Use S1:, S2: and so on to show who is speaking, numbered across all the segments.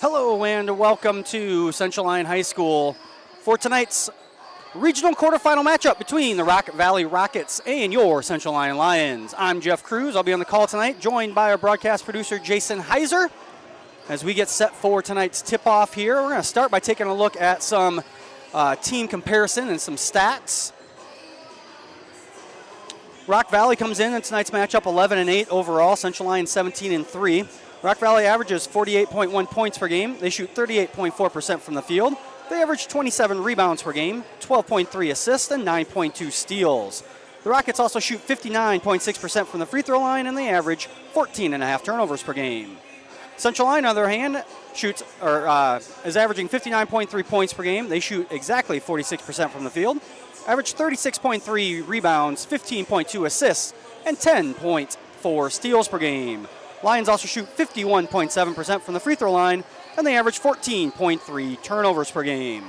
S1: Hello and welcome to Central Lyon High School for tonight's regional quarterfinal matchup between the Rock Valley Rockets and your Central Lyon Lions. I'm Jeff Cruz. I'll be on the call tonight, joined by our broadcast producer, Jason Heiser. As we get set for tonight's tip-off here, we're going to start by taking a look at some team comparison and some stats. Rock Valley comes in tonight's matchup 11-8 overall, Central Lyon 17-3. Rock Valley averages 48.1 points per game. They shoot 38.4% from the field. They average 27 rebounds per game, 12.3 assists, and 9.2 steals. The Rockets also shoot 59.6% from the free throw line, and they average 14.5 turnovers per game. Central Lyon, on the other hand, is averaging 59.3 points per game. They shoot exactly 46% from the field, average 36.3 rebounds, 15.2 assists, and 10.4 steals per game. Lions also shoot 51.7% from the free throw line, and they average 14.3 turnovers per game.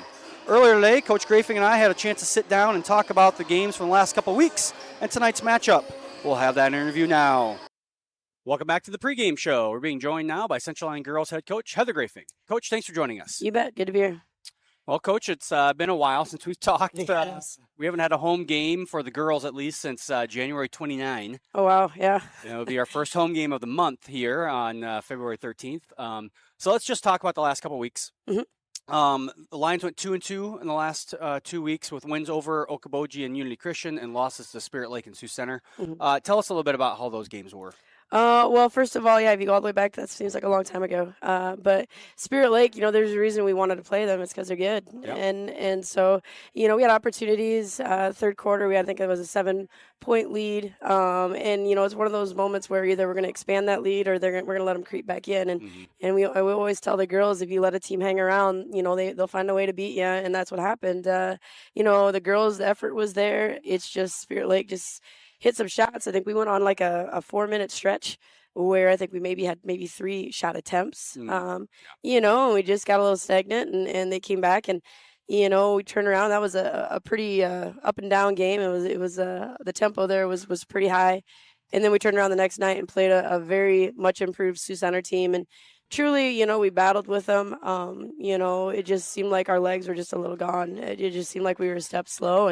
S1: Earlier today, Coach Grafing and I had a chance to sit down and talk about the games from the last couple of weeks and tonight's matchup. We'll have that interview now. Welcome back to the pregame show. We're being joined now by Central Lyon girls head coach Heather Grafing. Coach, thanks for joining us.
S2: You bet. Good to be here.
S1: Well, Coach, it's been a while since we've talked.
S2: Yes.
S1: We haven't had a home game for the girls, at least, since January 29.
S2: Oh, wow. Yeah.
S1: It'll be our first home game of the month here on February 13th. So let's just talk about the last couple of weeks.
S2: Mm-hmm.
S1: The Lions went 2-2 in the last 2 weeks with wins over Okoboji and Unity Christian and losses to Spirit Lake and Sioux Center.
S2: Mm-hmm.
S1: Tell us a little bit about how those games were.
S2: Well, first of all, if you go all the way back, that seems like a long time ago. But Spirit Lake, there's a reason we wanted to play them. It's because they're good.
S1: Yep.
S2: And so, we had opportunities. Third quarter, I think it was a 7-point lead. And, it's one of those moments where either we're going to expand that lead or we're going to let them creep back in. And we always tell the girls, if you let a team hang around, they'll find a way to beat you. And that's what happened. The girls, the effort was there. It's just Spirit Lake just hit some shots. I think we went on like a 4-minute stretch where I think we had 3 shot attempts. And we just got a little stagnant and they came back and, we turned around. That was a pretty up and down game. It was the tempo there was pretty high. And then we turned around the next night and played a very much improved Sioux Center team. And truly, we battled with them. It just seemed like our legs were just a little gone. It just seemed like we were a step slow.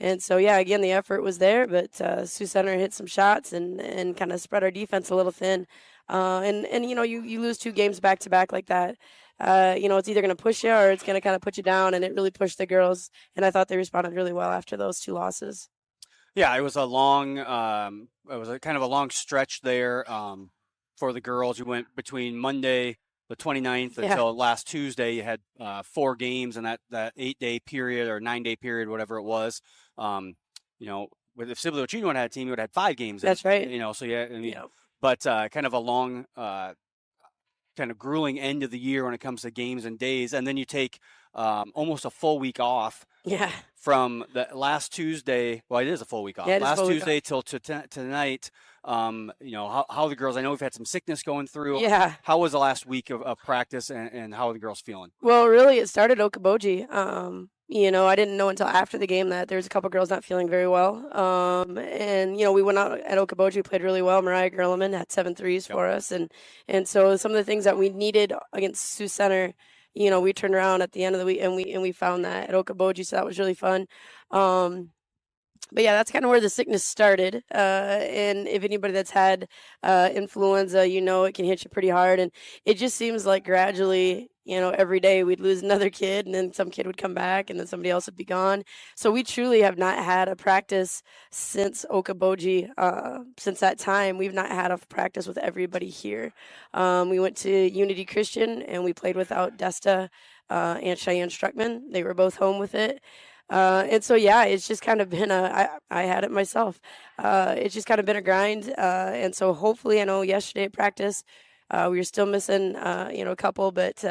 S2: And so, again, the effort was there, but Sioux Center hit some shots and kind of spread our defense a little thin. You lose 2 games back-to-back like that. It's either going to push you or it's going to kind of put you down, and it really pushed the girls. And I thought they responded really well after those 2 losses.
S1: Yeah, it was a long kind of a long stretch there for the girls. You went between Monday the 29th until last Tuesday. You had 4 games in that 8-day period or 9-day period, whatever it was. If Sibley Ochino had a team, you would have had 5 games.
S2: That's right.
S1: But kind of a long, kind of grueling end of the year when it comes to games and days. And then you take almost a full week off.
S2: Yeah.
S1: From the last Tuesday. Well, it is a full week off.
S2: Yeah,
S1: last Tuesday till tonight. How the girls, I know we've had some sickness going through.
S2: Yeah.
S1: How was the last week of practice and how are the girls feeling?
S2: Well, really, it started Okoboji. I didn't know until after the game that there's a couple girls not feeling very well. We went out at Okoboji, played really well. Mariah Gerleman had 7 threes for us. And so some of the things that we needed against Sioux Center, we turned around at the end of the week and we found that at Okoboji, so that was really fun. But yeah, that's kind of where the sickness started. And if anybody that's had influenza, it can hit you pretty hard. And it just seems like gradually, every day we'd lose another kid and then some kid would come back and then somebody else would be gone. So we truly have not had a practice since Okoboji. Since that time, we've not had a practice with everybody here. We went to Unity Christian and we played without Desta and Cheyenne Struckman. They were both home with it. And so, it's just kind of been I had it myself. It's just kind of been a grind. And so hopefully, I know yesterday at practice, we were still missing, a couple, but,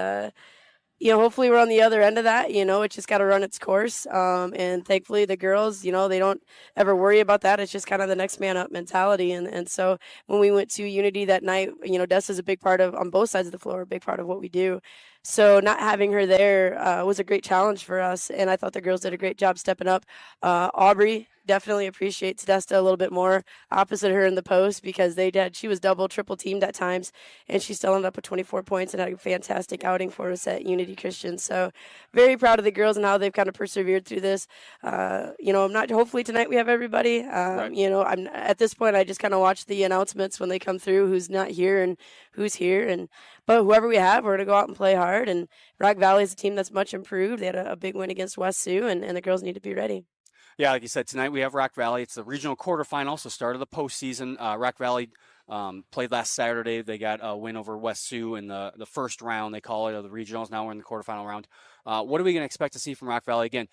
S2: hopefully we're on the other end of that. It's just got to run its course. And thankfully the girls, they don't ever worry about that. It's just kind of the next man up mentality. And so when we went to Unity that night, Desta's a big part of, on both sides of the floor, a big part of what we do. So not having her there was a great challenge for us, and I thought the girls did a great job stepping up. Aubrey definitely appreciates Desta a little bit more opposite her in the post because she was double, triple teamed at times, and she still ended up with 24 points and had a fantastic outing for us at Unity Christian. So very proud of the girls and how they've kind of persevered through this. Hopefully tonight we have everybody.
S1: Right.
S2: I'm at this point, I just kind of watch the announcements when they come through, who's not here and who's here. But whoever we have, we're going to go out and play hard. And Rock Valley is a team that's much improved. They had a big win against West Sioux, and the girls need to be ready.
S1: Yeah, like you said, tonight we have Rock Valley. It's the regional quarterfinals, so start of the postseason. Rock Valley played last Saturday. They got a win over West Sioux in the first round, they call it, of the regionals. Now we're in the quarterfinal round. What are we going to expect to see from Rock Valley? Again,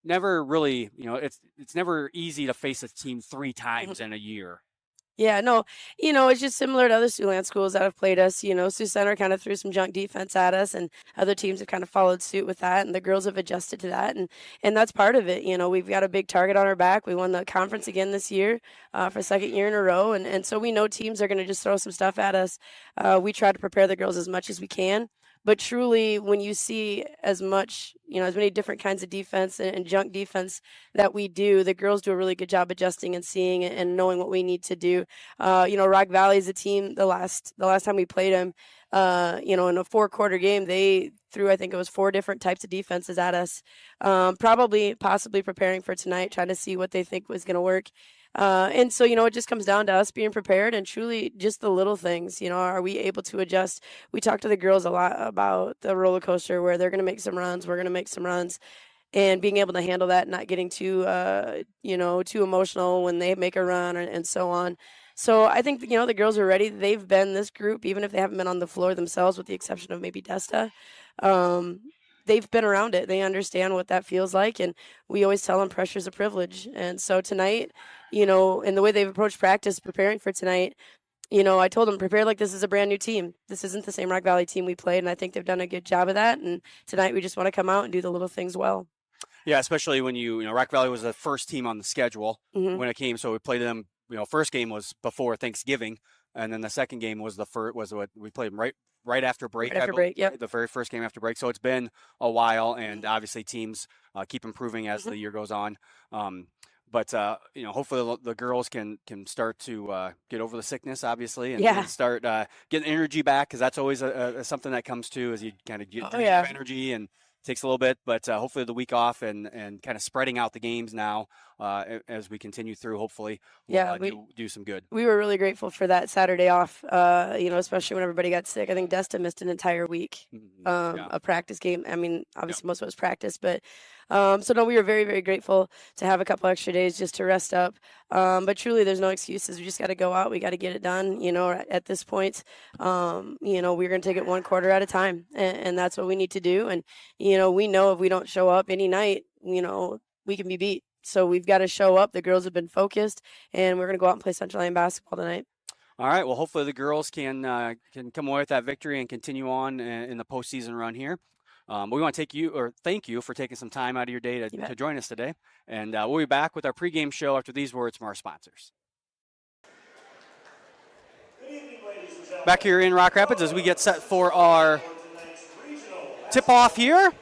S1: never really, it's never easy to face a team 3 times in a year.
S2: Yeah, no, it's just similar to other Siouxland schools that have played us. Sioux Center kind of threw some junk defense at us, and other teams have kind of followed suit with that, and the girls have adjusted to that, and that's part of it. We've got a big target on our back. We won the conference again this year for the second year in a row, and so we know teams are going to just throw some stuff at us. We try to prepare the girls as much as we can. But truly, when you see as many different kinds of defense and junk defense that we do, the girls do a really good job adjusting and seeing and knowing what we need to do. Rock Valley is a team. The last time we played them, in a 4-quarter game, they threw, I think it was 4 different types of defenses at us. Possibly preparing for tonight, trying to see what they think was going to work. And so, it just comes down to us being prepared and truly just the little things. Are we able to adjust? We talk to the girls a lot about the roller coaster where they're going to make some runs, we're going to make some runs, and being able to handle that, not getting too emotional when they make a run and so on. So I think, the girls are ready. They've been this group, even if they haven't been on the floor themselves, with the exception of maybe Desta. They've been around it. They understand what that feels like, and we always tell them pressure's a privilege. And so tonight, in the way they've approached practice, preparing for tonight, I told them, prepare like this is a brand new team. This isn't the same Rock Valley team we played, and I think they've done a good job of that. And tonight we just want to come out and do the little things well.
S1: Yeah, especially when Rock Valley was the first team on the schedule when it came. So we played them, first game was before Thanksgiving, and then the second game was what we played them right after break.
S2: Right after break, yep.
S1: The very first game after break. So it's been a while, and obviously teams keep improving as the year goes on. But hopefully the girls can start to get over the sickness, obviously, and start getting energy back, because that's always something that comes to as you kind of get energy, and takes a little bit. But hopefully the week off and kind of spreading out the games now as we continue through, hopefully we'll do some good. We were really grateful for that Saturday off, especially when everybody got sick. I think Desta missed an entire week of practice game. I mean, obviously most of it was practice, but we were very, very grateful to have a couple extra days just to rest up. But truly, there's no excuses. We just got to go out. We got to get it done. At this point, we're going to take it 1 quarter at a time, and that's what we need to do. And, we know if we don't show up any night, we can be beat. So we've got to show up. The girls have been focused, and we're going to go out and play Central Lyon basketball tonight. All right. Well, hopefully the girls can come away with that victory and continue on in the postseason run here. We want to thank you for taking some time out of your day to join us today. And we'll be back with our pregame show after these words from our sponsors. Back here in Rock Rapids as we get set for our tip-off here.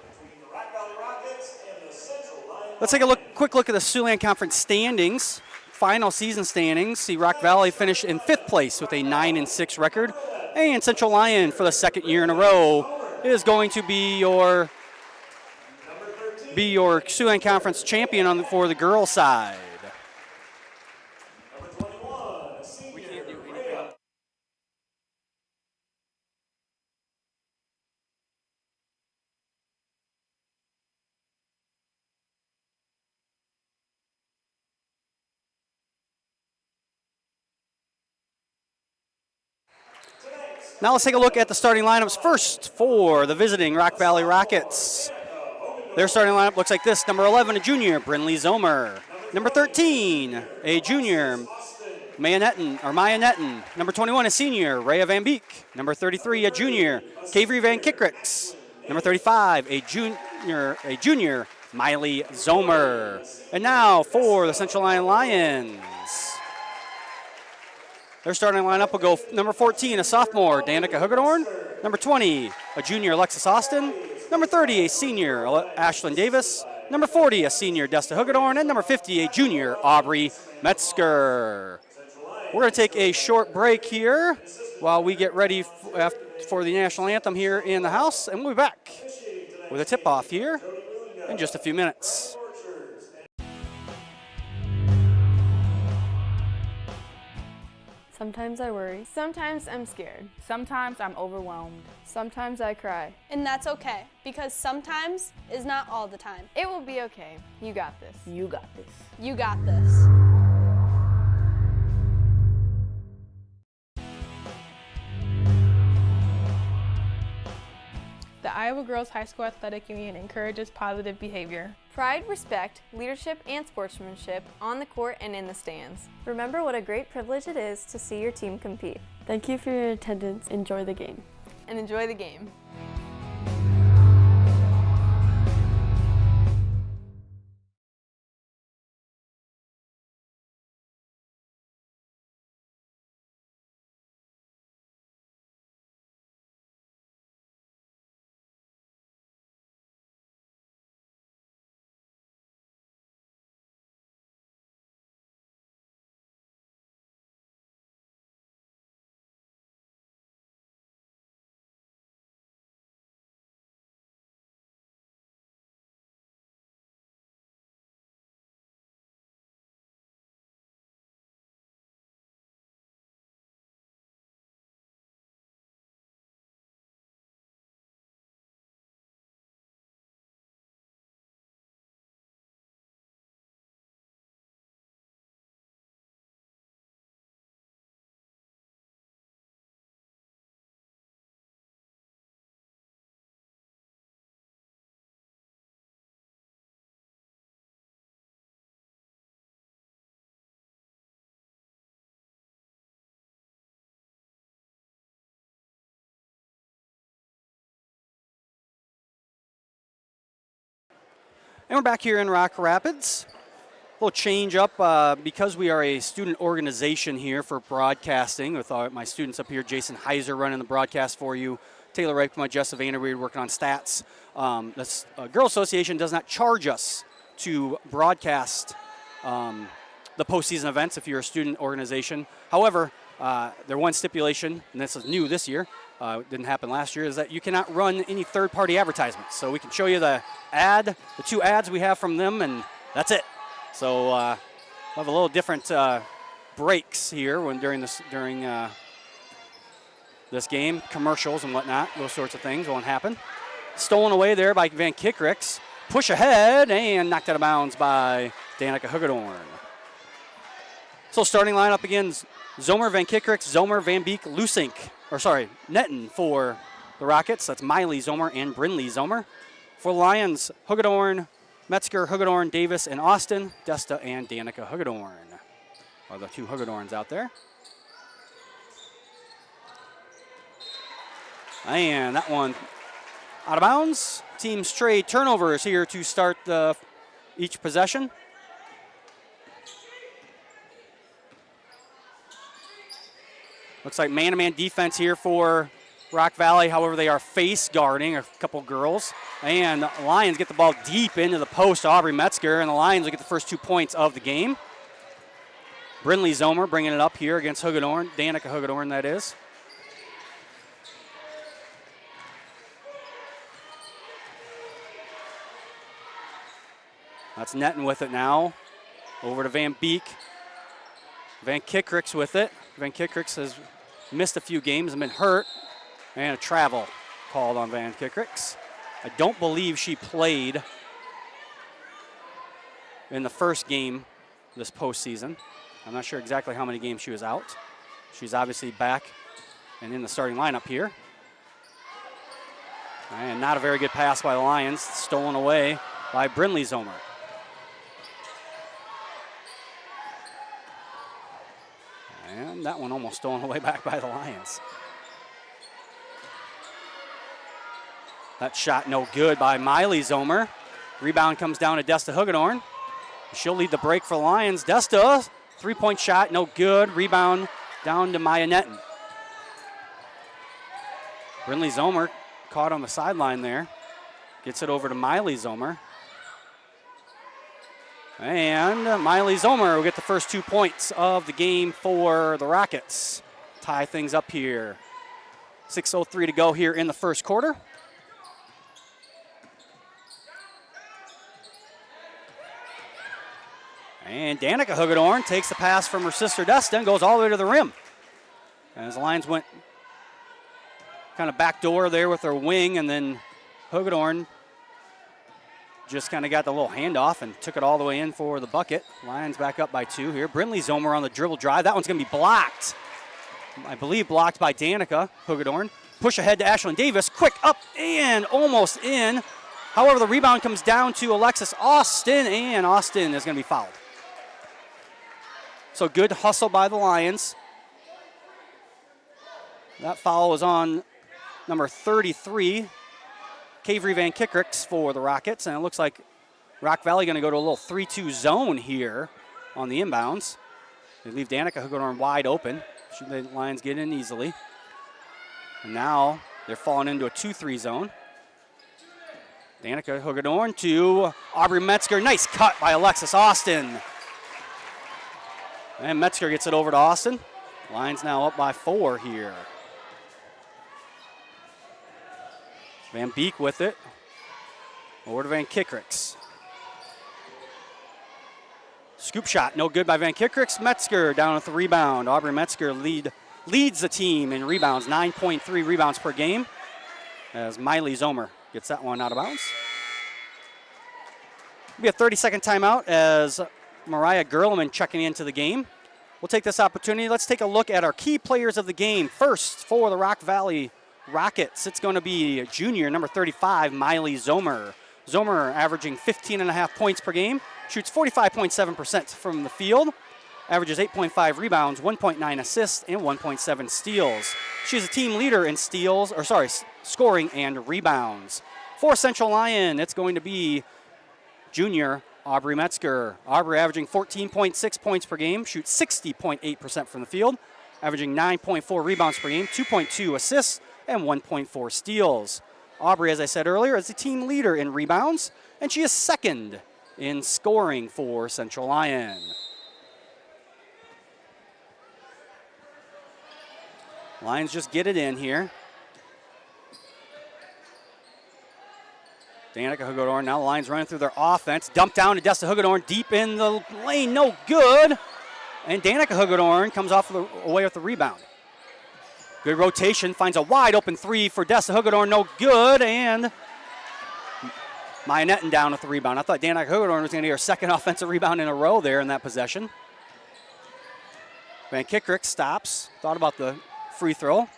S1: Let's take a quick look at the Siouxland Conference standings. Final season standings. See Rock Valley finish in 5th place with a 9-6 record. And Central Lyon, for the second year in a row, is going to be your Siouxland Conference champion for the girls' side. We can't do anything. Now let's take a look at the starting lineups first for the visiting Rock Valley Rockets. Their starting lineup looks like this. Number 11, a junior, Brinley Zomer. Number 13, a junior, Maya Netten. Number 21, a senior, Rhea Van Beek. Number 33, a junior, Kavery Van Kickricks. Number 35, a junior, Miley Zomer. And now for the Central Lyon Lions. Their starting lineup will go number 14, a sophomore, Danica Hugedorn. Number 20, a junior, Alexis Austin. Number 30, a senior, Ashlyn Davis. Number 40, a senior, Desta Hugedorn. And number 50, a junior, Aubrey Metzger. We're going to take a short break here while we get ready for the national anthem here in the house, and we'll be back with a tip-off here in just a few minutes.
S3: Sometimes I worry.
S4: Sometimes I'm scared.
S5: Sometimes I'm overwhelmed.
S3: Sometimes I cry.
S6: And that's okay, because sometimes is not all the time.
S4: It will be okay. You got this.
S5: You got this.
S6: You got this.
S7: The Iowa Girls High School Athletic Union encourages positive behavior.
S4: Pride, respect, leadership, and sportsmanship on the court and in the stands.
S3: Remember what a great privilege it is to see your team compete. Thank you for your attendance. Enjoy the game.
S4: And enjoy the game.
S1: And we're back here in Rock Rapids. A little change up because we are a student organization here for broadcasting with my students up here. Jason Heiser running the broadcast for you. Taylor Reichman, Jessica Vanderweed working on stats. The Girl Association does not charge us to broadcast the postseason events if you're a student organization. However, their one stipulation, and this is new this year, it didn't happen last year, is that you cannot run any third-party advertisements. So we can show you the two ads we have from them, and that's it. So we'll have a little different breaks here during this game, commercials and whatnot, those sorts of things won't happen. Stolen away there by Van Kickricks. Push ahead and knocked out of bounds by Danica Hugedorn. So starting lineup again, Zomer, Van Kickricks, Zomer, Van Beek, Netton for the Rockets. That's Miley Zomer and Brinley Zomer. For the Lions, Hugedorn, Metzger, Hugedorn, Davis, and Austin. Desta and Danica Hugedorn are the two Hugedorns out there. And that one out of bounds. Teams trade turnovers here to start each possession. Looks like man-to-man defense here for Rock Valley. However, they are face guarding a couple girls. And the Lions get the ball deep into the post to Aubrey Metzger, and the Lions will get the first 2 points of the game. Brinley Zomer bringing it up here against Hugedorn, Danica Hugedorn, that is. That's Netton with it now. Over to Van Beek. Van Kickricks with it. Van Kickricks has missed a few games and been hurt. And a travel called on Van Kickricks. I don't believe she played in the first game this postseason. I'm not sure exactly how many games she was out. She's obviously back and in the starting lineup here. And not a very good pass by the Lions. Stolen away by Brinley Zomer. And that one almost stolen away back by the Lions. That shot no good by Miley Zomer. Rebound comes down to Desta Hugedorn. She'll lead the break for the Lions. Desta, three-point shot, no good. Rebound down to Maya Netton. Brinley Zomer caught on the sideline there. Gets it over to Miley Zomer. And Miley Zomer will get the first 2 points of the game for the Rockets. Tie things up here. 6:03 to go here in the first quarter. And Danica Hugedorn takes the pass from her sister Destin, goes all the way to the rim. As the Lions went kind of backdoor there with their wing, and then Hugedorn just kind of got the little handoff and took it all the way in for the bucket. Lions back up by 2 here. Brinley Zomer on the dribble drive. That one's going to be blocked. I believe blocked by Danica Hugedorn. Push ahead to Ashlyn Davis. Quick up and almost in. However, the rebound comes down to Alexis Austin, and Austin is going to be fouled. So good hustle by the Lions. That foul was on number 33, Kavery Van Kickricks for the Rockets, and it looks like Rock Valley going to go to a little 3-2 zone here on the inbounds. They leave Danica Hugedorn wide open. Should the Lions get in easily. And now they're falling into a 2-3 zone. Danica Hugedorn to Aubrey Metzger. Nice cut by Alexis Austin. And Metzger gets it over to Austin. Lions now up by 4 here. Van Beek with it. Over to Van Kickricks. Scoop shot, no good by Van Kickricks. Metzger down with the rebound. Aubrey Metzger leads the team in rebounds, 9.3 rebounds per game, as Miley Zomer gets that one out of bounds. It'll be a 30-second timeout as Mariah Gerleman checking into the game. We'll take this opportunity. Let's take a look at our key players of the game. First, for the Rock Valley Rockets, it's going to be junior, number 35, Miley Zomer. Zomer averaging 15.5 points per game, shoots 45.7% from the field, averages 8.5 rebounds, 1.9 assists, and 1.7 steals. She's a team leader in scoring and rebounds. For Central Lyon, it's going to be junior Aubrey Metzger. Aubrey averaging 14.6 points per game, shoots 60.8% from the field, averaging 9.4 rebounds per game, 2.2 assists, and 1.4 steals. Aubrey, as I said earlier, is the team leader in rebounds, and she is second in scoring for Central Lyon. Lions just get it in here. Danica Hugedorn, now the Lions running through their offense. Dumped down to Desta Hugedorn, deep in the lane, no good. And Danica Hugedorn comes away with the rebound. Good rotation, finds a wide open 3 for Desta Hugedorn, no good, and Maya Netton down with the rebound. I thought Danica Hugedorn was going to get her second offensive rebound in a row there in that possession. Van Kickricks stops, thought about the free throw.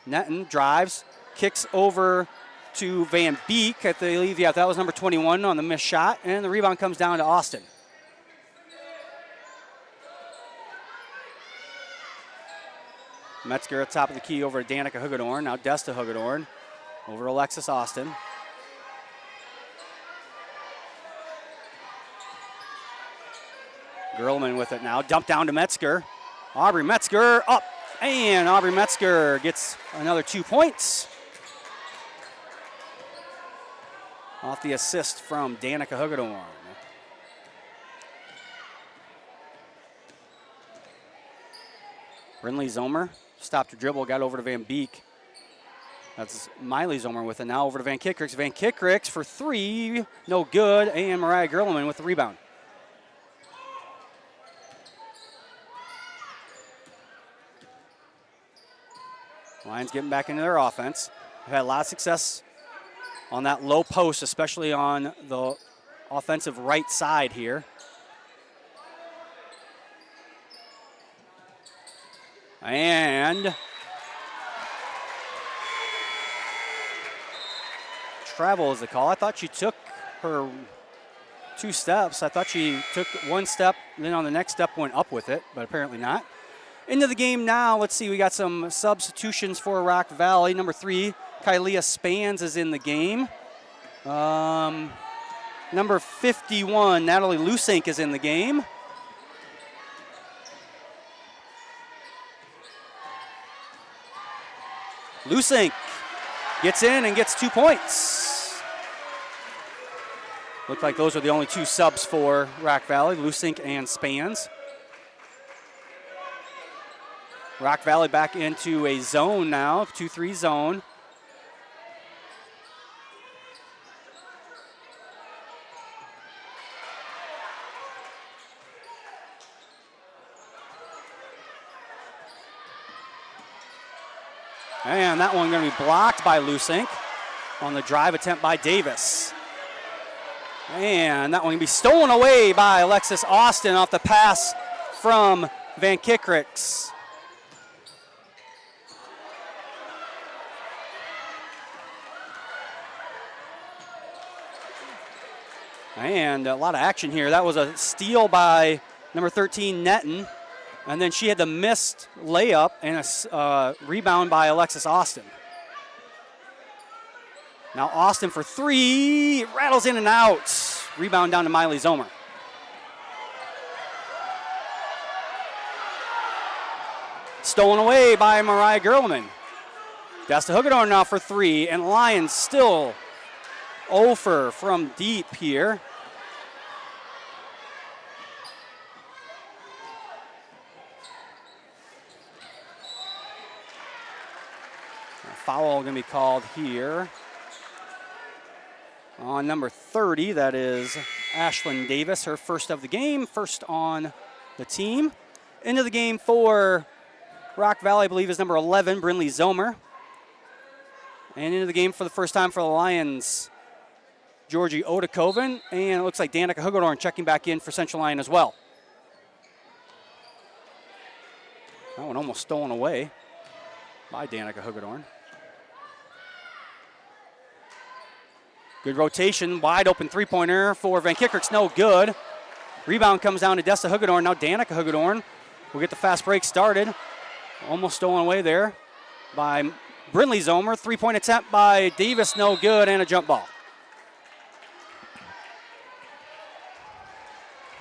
S1: Netton drives, kicks over to Van Beek. I believe, that was number 21 on the missed shot, and the rebound comes down to Austin. Metzger at top of the key over to Danica Hugedorn. Now Desta Hugedorn over to Alexis Austin. Gerleman with it now. Dump down to Metzger. Aubrey Metzger up. And Aubrey Metzger gets another 2 points. Off the assist from Danica Hugedorn. Brinley Zomer stopped her dribble, got over to Van Beek. That's Miley Zomer with it now over to Van Kickricks. Van Kickricks for 3, no good, and Mariah Gerleman with the rebound. Lions getting back into their offense. They've had a lot of success on that low post, especially on the offensive right side here. And travel is the call. I thought she took her 2 steps. I thought she took 1 step, and then on the next step went up with it, but apparently not. Into the game now. Let's see, we got some substitutions for Rock Valley. Number 3, Kylia Spans is in the game. Number 51, Natalie Lusink is in the game. Lusink gets in and gets 2 points. Looked like those are the only 2 subs for Rock Valley, Lusink and Spans. Rock Valley back into a zone now, 2-3 zone. And that one going to be blocked by Lusink on the drive attempt by Davis. And that one going to be stolen away by Alexis Austin off the pass from Van Kickricks. And a lot of action here. That was a steal by number 13, Netton. And then she had the missed layup and a rebound by Alexis Austin. Now Austin for 3, rattles in and out. Rebound down to Miley Zomer. Stolen away by Mariah Gerleman. Desta Hugedorn now for 3, and Lions still 0 from deep here. Foul going to be called here on number 30. That is Ashlyn Davis, her first of the game, first on the team. Into the game for Rock Valley, I believe, is number 11, Brinley Zomer. And into the game for the first time for the Lions, Georgie Odekoven. And it looks like Danica Hugedorn checking back in for Central Lyon as well. That one almost stolen away by Danica Hugedorn. Good rotation, wide open three-pointer for Van Kickricks, no good. Rebound comes down to Desta Hugedorn. Now Danica Hugedorn will get the fast break started. Almost stolen away there by Brinley Zomer. Three-point attempt by Davis, no good, and a jump ball.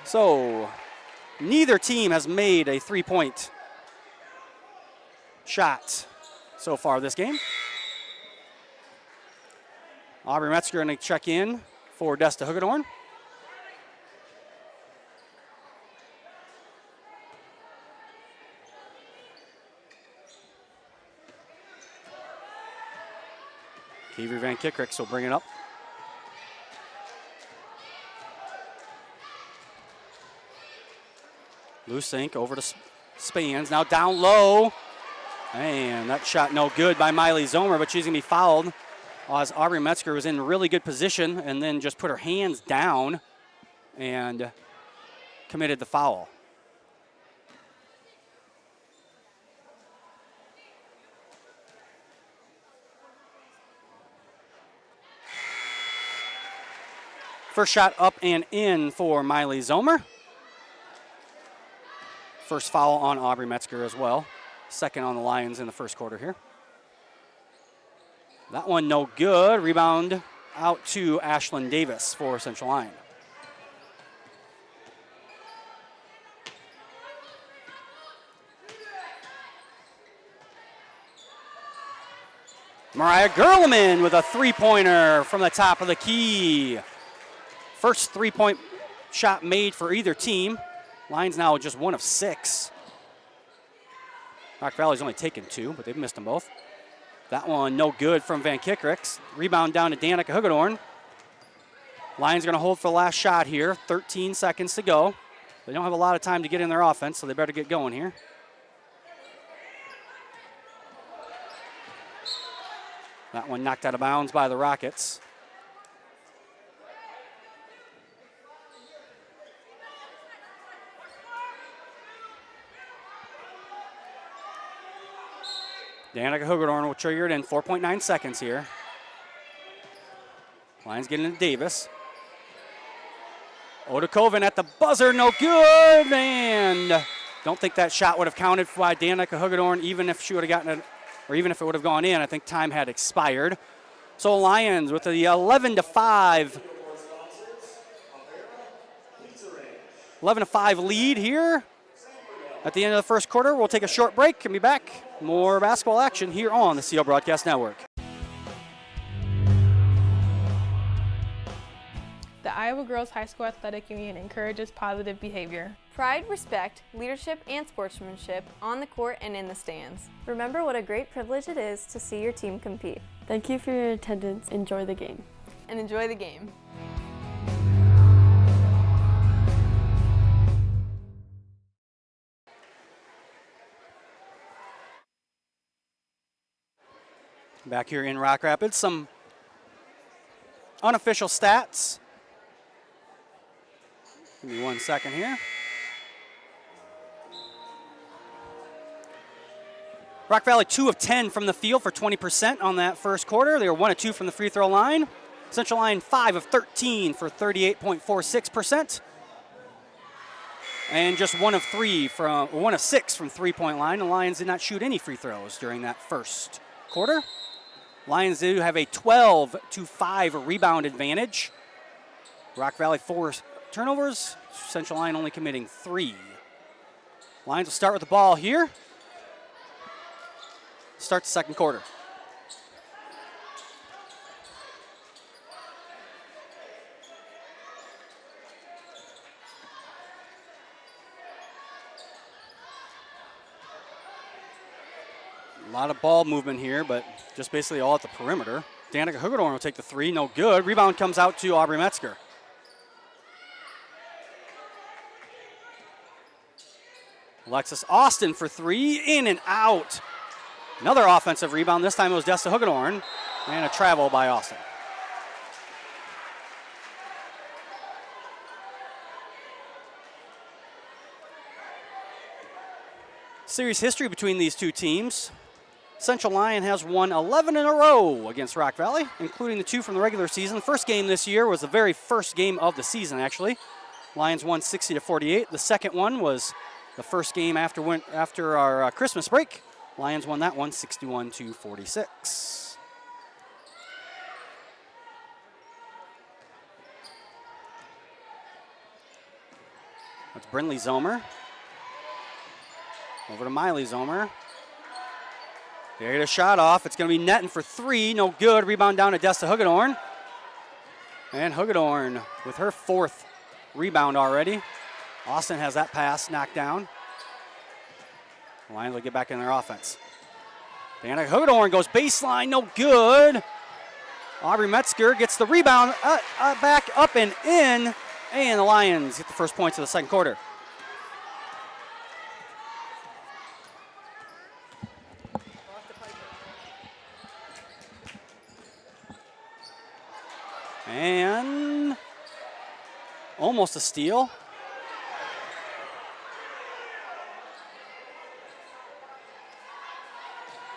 S1: So neither team has made a three-point shot so far this game. Aubrey Metzger going to check in for Desta Hugedorn. Avery Van Kickricks will bring it up. Lusink over to Spans. Now down low. And that shot no good by Miley Zomer, but she's going to be fouled. As Aubrey Metzger was in really good position and then just put her hands down and committed the foul. First shot up and in for Miley Zomer. First foul on Aubrey Metzger as well. Second on the Lions in the first quarter here. That one no good. Rebound out to Ashlyn Davis for Central Lyon. Mariah Gerleman with a three-pointer from the top of the key. First three-point shot made for either team. Lions now just 1 of 6. Rock Valley's only taken 2, but they've missed them both. That one no good from Van Kickricks. Rebound down to Danica Hugedorn. Lions going to hold for the last shot here. 13 seconds to go. They don't have a lot of time to get in their offense, so they better get going here. That one knocked out of bounds by the Rockets. Danica Hugedorn will trigger it in 4.9 seconds here. Lions getting into Davis. Odekoven at the buzzer, no good. And don't think that shot would have counted by Danica Hugedorn, even if she would have gotten it, or even if it would have gone in. I think time had expired. So Lions with the 11-5 lead here. at the end of the first quarter. We'll take a short break and be back. More basketball action here on the CL Broadcast Network.
S7: The Iowa Girls High School Athletic Union encourages positive behavior.
S4: Pride, respect, leadership, and sportsmanship on the court and in the stands.
S3: Remember what a great privilege it is to see your team compete.
S8: Thank you for your attendance. Enjoy the game.
S4: And enjoy the game.
S1: Back here in Rock Rapids, some unofficial stats. Give me 1 second here. Rock Valley 2 of 10 from the field for 20% on that first quarter. They were 1 of 2 from the free throw line. Central Lyon 5 of 13 for 38.46%. And just 1 of 6 from 3-point line. The Lions did not shoot any free throws during that first quarter. Lions do have a 12-5 rebound advantage. Rock Valley 4 turnovers. Central Lyon only committing 3. Lions will start with the ball here. Start the second quarter. A lot of ball movement here, but just basically all at the perimeter. Danica Hugedorn will take the 3, no good. Rebound comes out to Aubrey Metzger. Alexis Austin for 3, in and out. Another offensive rebound, this time it was Desta Hugedorn, and a travel by Austin. Series history between these two teams. Central Lyon has won 11 in a row against Rock Valley, including the 2 from the regular season. The first game this year was the very first game of the season, actually. Lions won 60-48. The second one was the first game after our Christmas break. Lions won that one 61-46. That's Brinley Zomer. Over to Miley Zomer. They get a shot off. It's going to be netting for 3. No good. Rebound down to Desta Hugedorn. And Hugedorn with her 4th rebound already. Austin has that pass knocked down. The Lions will get back in their offense. Danica Hugedorn goes baseline. No good. Aubrey Metzger gets the rebound back up and in. And the Lions get the first points of the second quarter. And almost a steal.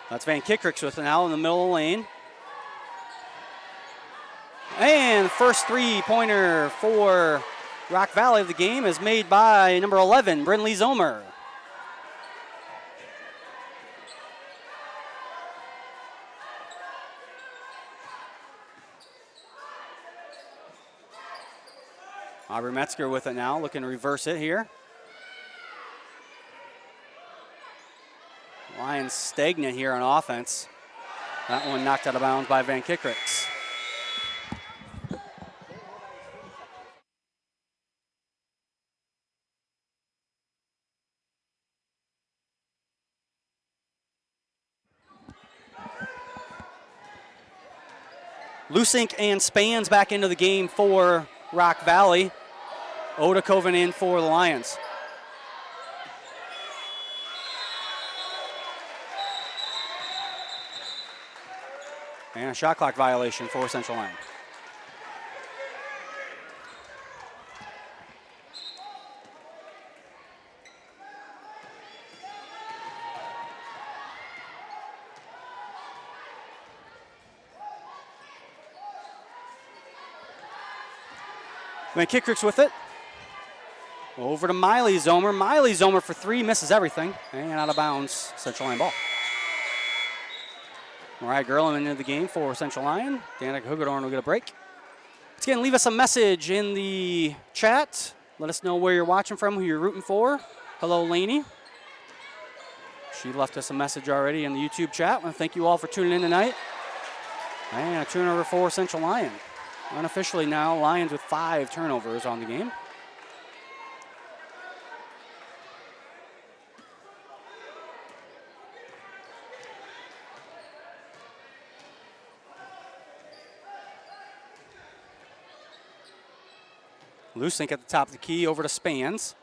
S1: That's Van Kickricks with it now in the middle of the lane. And the first 3-pointer for Rock Valley of the game is made by number 11, Brinley Zomer. Aubrey Metzger with it now, looking to reverse it here. Lions stagnant here on offense. That one knocked out of bounds by Van Kickricks. Lusink and Spans back into the game for Rock Valley. Oda Coven in for the Lions. And a shot clock violation for Central Lyon. Van Kickricks with it. Over to Miley Zomer. Miley Zomer for 3, misses everything. And out of bounds, Central Lyon ball. Mariah Gerlin into the game for Central Lyon. Danica Hugedorn will get a break. Once again, leave us a message in the chat. Let us know where you're watching from, who you're rooting for. Hello, Laney. She left us a message already in the YouTube chat. I want to thank you all for tuning in tonight. And a turnover for Central Lyon. Unofficially now, Lions with 5 turnovers on the game. Lusink at the top of the key, over to Spans.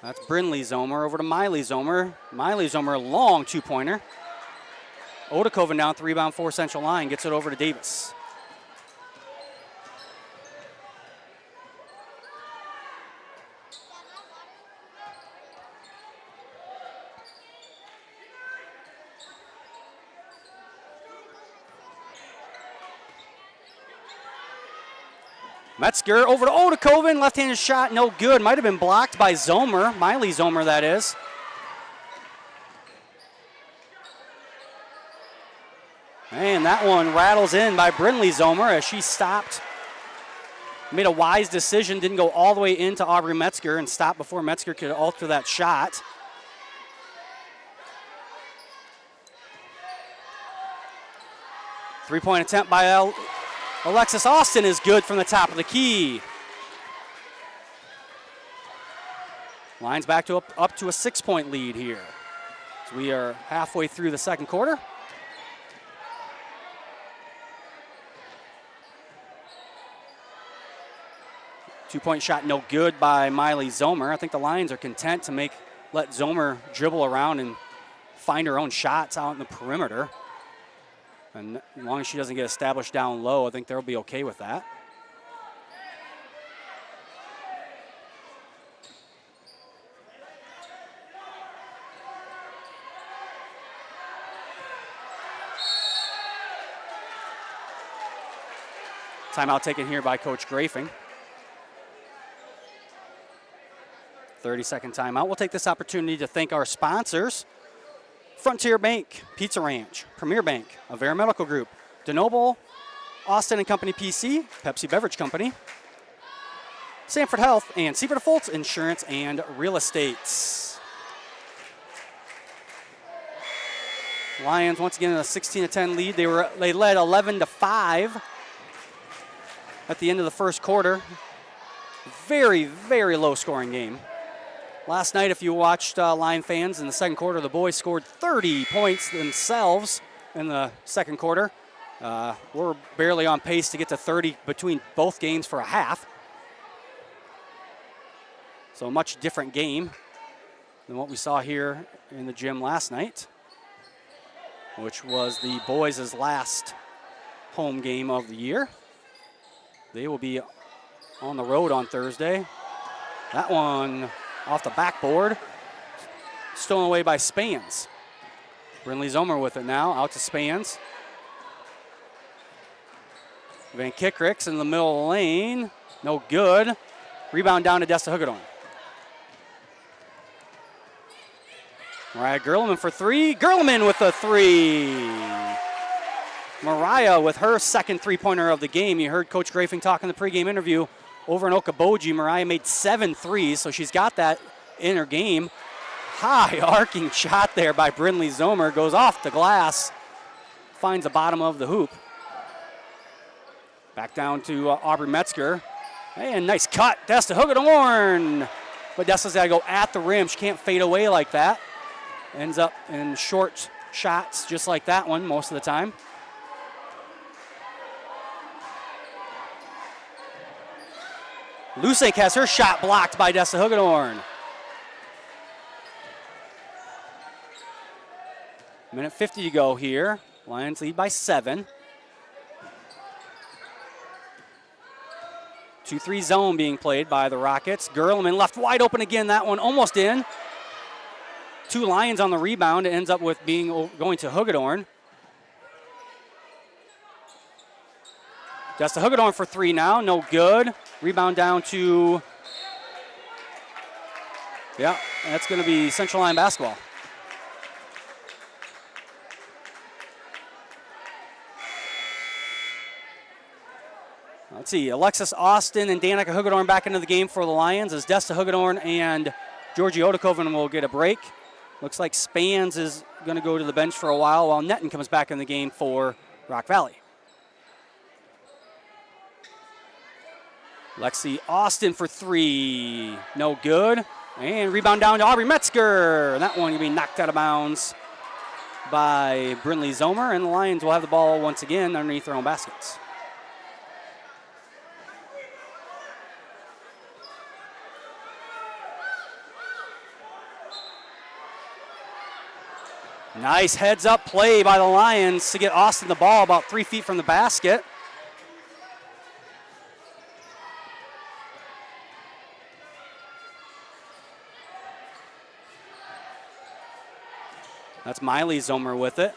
S1: That's Brinley Zomer over to Miley Zomer. Miley Zomer, long 2-pointer. Odekoven down with the rebound for Central Lyon, gets it over to Davis. Metzger over to Odekoven, left-handed shot, no good. Might have been blocked by Zomer, Miley Zomer that is. And that one rattles in by Brinley Zomer as she stopped. Made a wise decision, didn't go all the way into Aubrey Metzger and stopped before Metzger could alter that shot. Three-point attempt by Alexis Austin is good from the top of the key. Lions back to up to a 6-point lead here. So we are halfway through the second quarter. Two-point shot no good by Miley Zomer. I think the Lions are content to let Zomer dribble around and find her own shots out in the perimeter. And as long as she doesn't get established down low, I think they'll be okay with that. Timeout taken here by Coach Grafing. 30-second timeout. We'll take this opportunity to thank our sponsors. Frontier Bank, Pizza Ranch, Premier Bank, Avera Medical Group, DeNoble, Austin and Company PC, Pepsi Beverage Company, Sanford Health, and Siebert Foltz Insurance and Real Estate. Lions once again in a 16-10 lead. They led 11-5 at the end of the first quarter. Very, very low scoring game. Last night, if you watched Lion fans in the second quarter, the boys scored 30 points themselves in the second quarter. We're barely on pace to get to 30 between both games for a half. So a much different game than what we saw here in the gym last night, which was the boys' last home game of the year. They will be on the road on Thursday. That one off the backboard, stolen away by Spans. Brinley Zomer with it now, out to Spans. Van Kickricks in the middle of the lane, no good. Rebound down to Desta Hugedorn. Mariah Gerleman for three. Gerleman with a three. Mariah with her second three-pointer of the game. You heard Coach Grafing talk in the pregame interview. Over in Okoboji, Mariah made 7 threes, so she's got that in her game. High arcing shot there by Brinley Zomer. Goes off the glass, finds the bottom of the hoop. Back down to Aubrey Metzger. And nice cut, Desta Hugedorn. But Desta's got to go at the rim. She can't fade away like that. Ends up in short shots just like that one most of the time. Lusink has her shot blocked by Desta Hugedorn. Minute 50 to go here. Lions lead by 7. 2-3 zone being played by the Rockets. Gerleman left wide open again. That one almost in. 2 Lions on the rebound. It ends up with going to Hugedorn. Desta Hugedorn for 3 now. No good. Rebound down to, that's going to be Central Lyon basketball. Let's see, Alexis Austin and Danica Hugedorn back into the game for the Lions as Desta Hugedorn and Georgie Odekoven will get a break. Looks like Spans is going to go to the bench for a while Netton comes back in the game for Rock Valley. Lexi Austin for 3. No good. And rebound down to Aubrey Metzger. That one will be knocked out of bounds by Brinley Zomer. And the Lions will have the ball once again underneath their own baskets. Nice heads-up play by the Lions to get Austin the ball about 3 feet from the basket. That's Miley Zomer with it.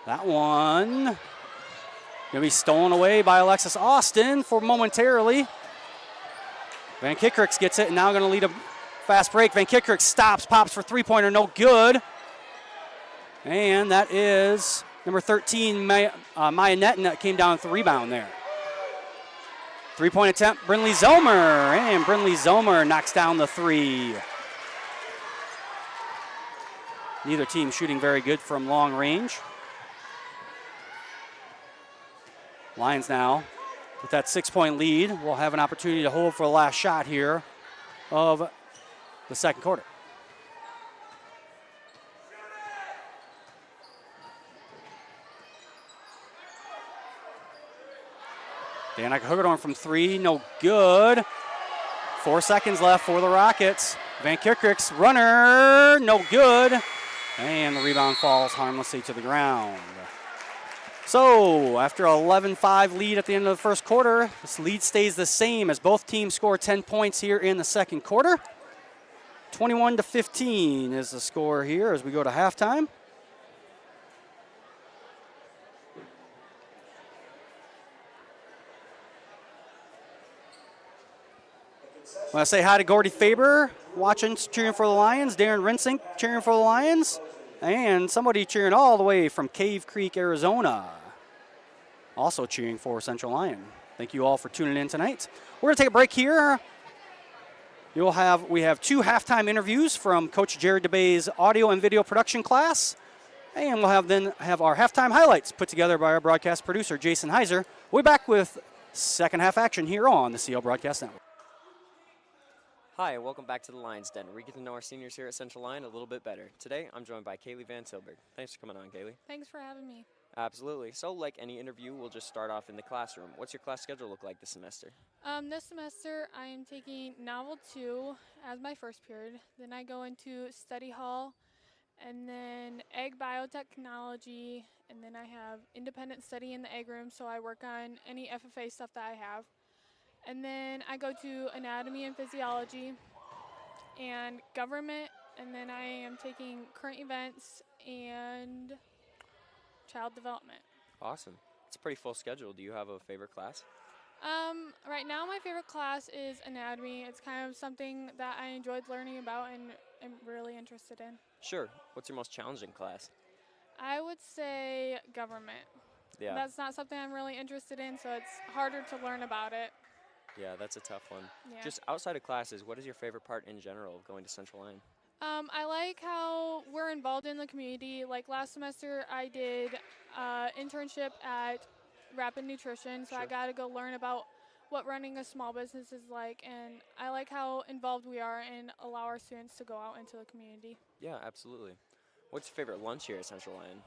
S1: That one going to be stolen away by Alexis Austin for momentarily. Van Kickricks gets it and now going to lead a fast break. Van Kickricks stops, pops for three-pointer, no good. And that is number 13, Maya Netton, that came down with the rebound there. Three-point attempt, Brinley Zomer. And Brinley Zomer knocks down the 3. Neither team shooting very good from long range. Lions now, with that 6-point lead, will have an opportunity to hold for the last shot here of the second quarter. Danica Hugerdorn from 3, no good. 4 seconds left for the Rockets. Van Kierkrik's runner, no good. And the rebound falls harmlessly to the ground. So after an 11-5 lead at the end of the first quarter, this lead stays the same as both teams score 10 points here in the second quarter. 21-15 is the score here as we go to halftime. I want to say hi to Gordy Faber, watching, cheering for the Lions. Darren Rinsink cheering for the Lions. And somebody cheering all the way from Cave Creek, Arizona, also cheering for Central Lyon. Thank you all for tuning in tonight. We're going to take a break here. We have 2 halftime interviews from Coach Jared DeBay's audio and video production class. And we'll have our halftime highlights put together by our broadcast producer, Jason Heiser. We'll be back with second half action here on the CL Broadcast Network.
S9: Hi, welcome back to the Lions Den. We get to know our seniors here at Central Lyon a little bit better. Today, I'm joined by Kaylee Van Tilburg. Thanks for coming on, Kaylee.
S7: Thanks for having me.
S9: Absolutely. So, like any interview, we'll just start off in the classroom. What's your class schedule look like this semester?
S7: This semester, I am taking Novel 2 as my first period. Then I go into Study Hall, and then Ag Biotechnology, and then I have Independent Study in the Ag Room, so I work on any FFA stuff that I have. And then I go to Anatomy and Physiology and Government, and then I am taking Current Events and Child Development.
S9: Awesome. It's a pretty full schedule. Do you have a favorite class?
S7: Right now my favorite class is Anatomy. It's kind of something that I enjoyed learning about and am really interested in.
S9: Sure. What's your most challenging class?
S7: I would say Government.
S9: Yeah.
S7: That's not something I'm really interested in, so it's harder to learn about it.
S9: Yeah, that's a tough one.
S7: Yeah.
S9: Just outside of classes, what is your favorite part in general of going to Central Lyon?
S7: I like how we're involved in the community. Like last semester, I did internship at Rapid Nutrition, so I got to go learn about what running a small business is like, and I like how involved we are and allow our students to go out into the community.
S9: Yeah, absolutely. What's your favorite lunch here at Central Lyon?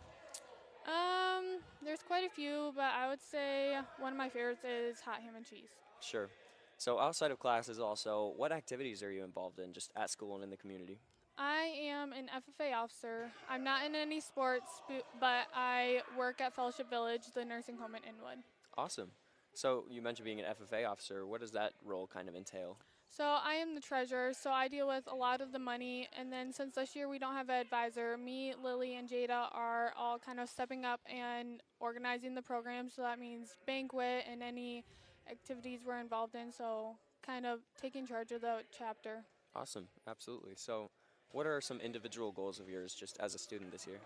S7: There's quite a few, but I would say one of my favorites is hot ham and cheese.
S9: Sure. So outside of classes also, what activities are you involved in just at school and in the community?
S7: I am an FFA officer. I'm not in any sports, but I work at Fellowship Village, the nursing home in Inwood.
S9: Awesome. So you mentioned being an FFA officer. What does that role kind of entail?
S7: So I am the treasurer, so I deal with a lot of the money. And then since this year we don't have an advisor, me, Lily, and Jada are all kind of stepping up and organizing the program. So that means banquet and any activities we're involved in. So kind of taking charge of the chapter.
S9: Awesome. Absolutely. So what are some individual goals of yours just as a student this year?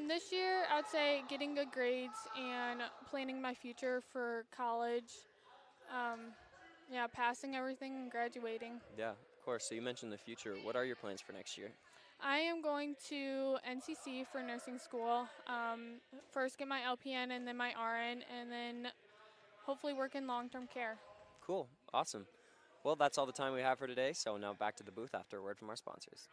S7: This year, I'd say getting good grades and planning my future for college. Passing everything and graduating.
S9: Yeah, of course. So you mentioned the future. What are your plans for next year?
S7: I am going to NCC for nursing school. First get my LPN and then my RN, and then hopefully work in long-term care.
S9: Cool. Awesome. Well, that's all the time we have for today. So now back to the booth after a word from our sponsors.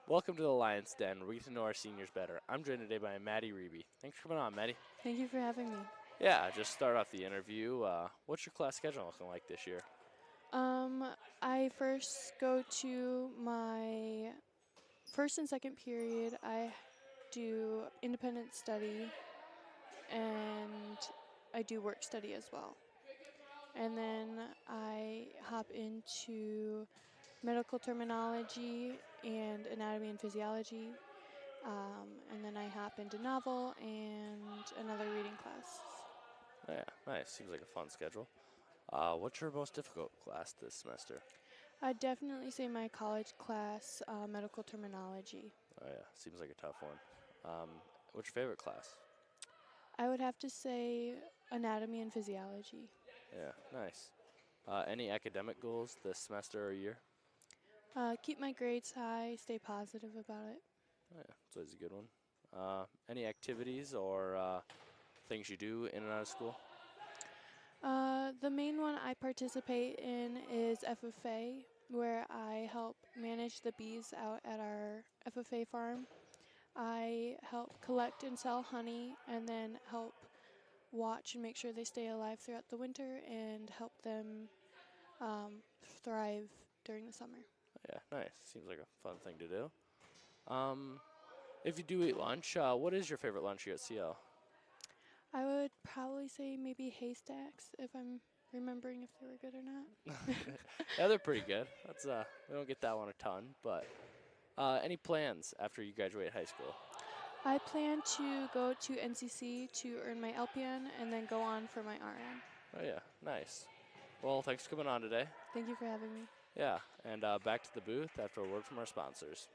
S10: Welcome to the Lions Den, where we get to know our seniors better. I'm joined today by Maddie Reeby. Thanks for coming on, Maddie.
S2: Thank you for having me.
S10: Yeah, just start off the interview. What's your class schedule looking like this year?
S11: I first go to my first and second period. I do independent study, and I do work study as well. And then I hop into medical terminology and anatomy and physiology. And then I hop into novel and another reading class.
S10: Yeah, nice. Seems like a fun schedule. What's your most difficult class this semester?
S11: I'd definitely say my college class, medical terminology.
S10: Oh yeah, seems like a tough one. What's your favorite class?
S11: I would have to say anatomy and physiology.
S10: Yeah, nice. Any academic goals this semester or year?
S11: Keep my grades high, stay positive about it.
S10: Oh yeah, it's always a good one. Any activities or things you do in and out of school?
S11: The main one I participate in is FFA, where I help manage the bees out at our FFA farm. I help collect and sell honey, and then help watch and make sure they stay alive throughout the winter and help them thrive during the summer.
S10: Yeah, nice. Seems like a fun thing to do. If you do eat lunch, what is your favorite lunch here at CL?
S11: I would probably say maybe haystacks, if I'm remembering if they were good or not.
S10: Yeah, they're pretty good. That's we don't get that one a ton, but any plans after you graduate high school?
S11: I plan to go to NCC to earn my LPN and then go on for my RN.
S10: Oh yeah, nice. Well, thanks for coming on today.
S11: Thank you for having me.
S10: Yeah, and back to the booth after a word from our sponsors.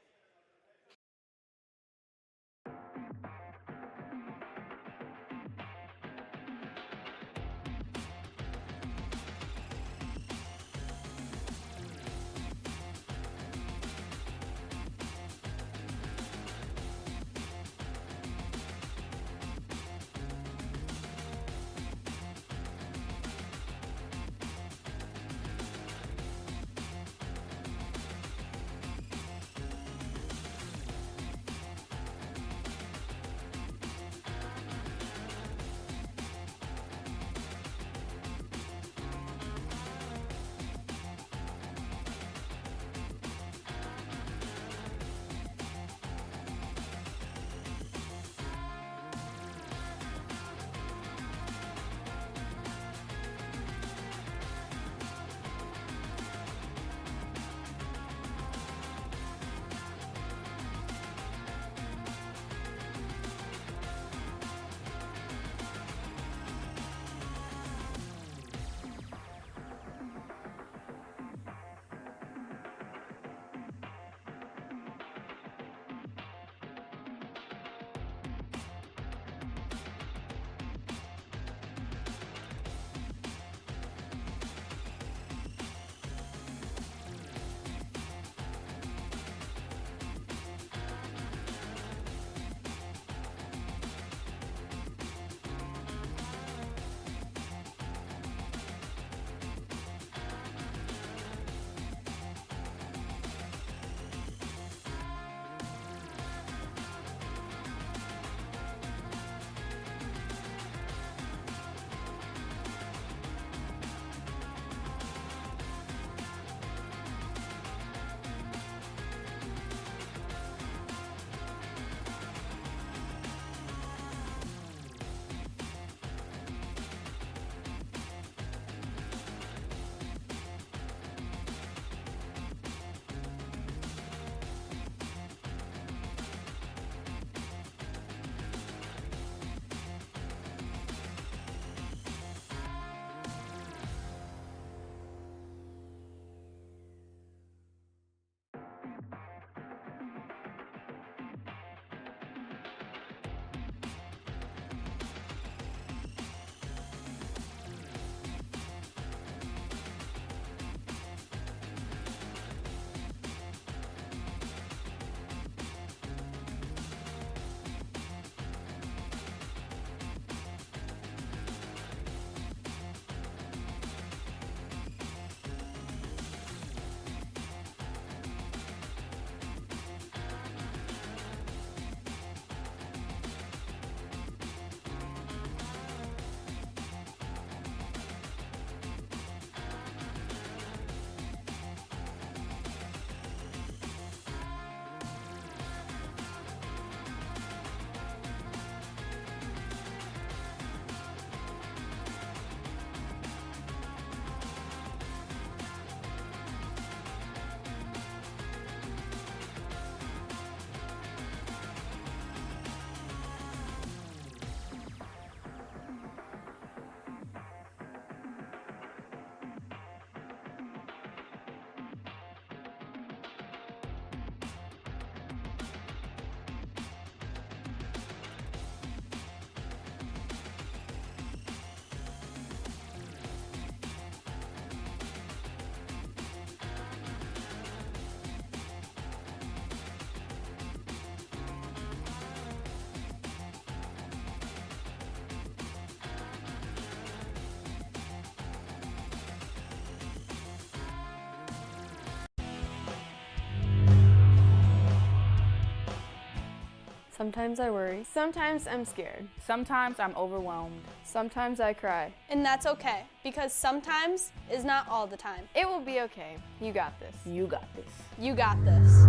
S8: Sometimes I worry.
S4: Sometimes I'm scared.
S5: Sometimes I'm overwhelmed.
S3: Sometimes I cry.
S6: And that's okay, because sometimes is not all the time.
S4: It will be okay. You got this.
S5: You got this.
S6: You got this.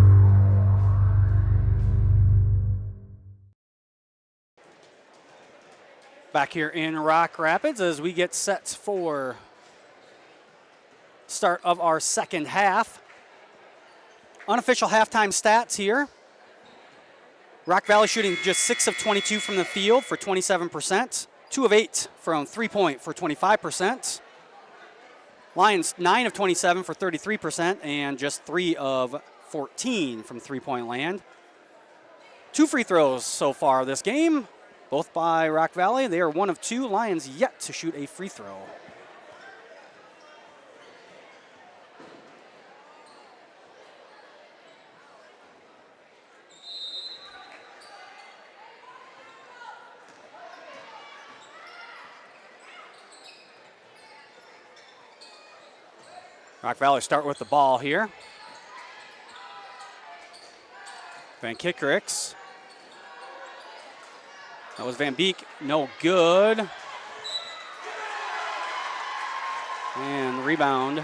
S1: Back here in Rock Rapids as we get set for start of our second half. Unofficial halftime stats here. Rock Valley shooting just 6 of 22 from the field for 27%. 2 of 8 from three-point for 25%. Lions 9 of 27 for 33% and just 3 of 14 from three-point land. 2 free throws so far this game, both by Rock Valley. They are 1 of 2. Lions yet to shoot a free throw. Rock Valley start with the ball here. Van Kickricks. That was Van Beek, no good. And the rebound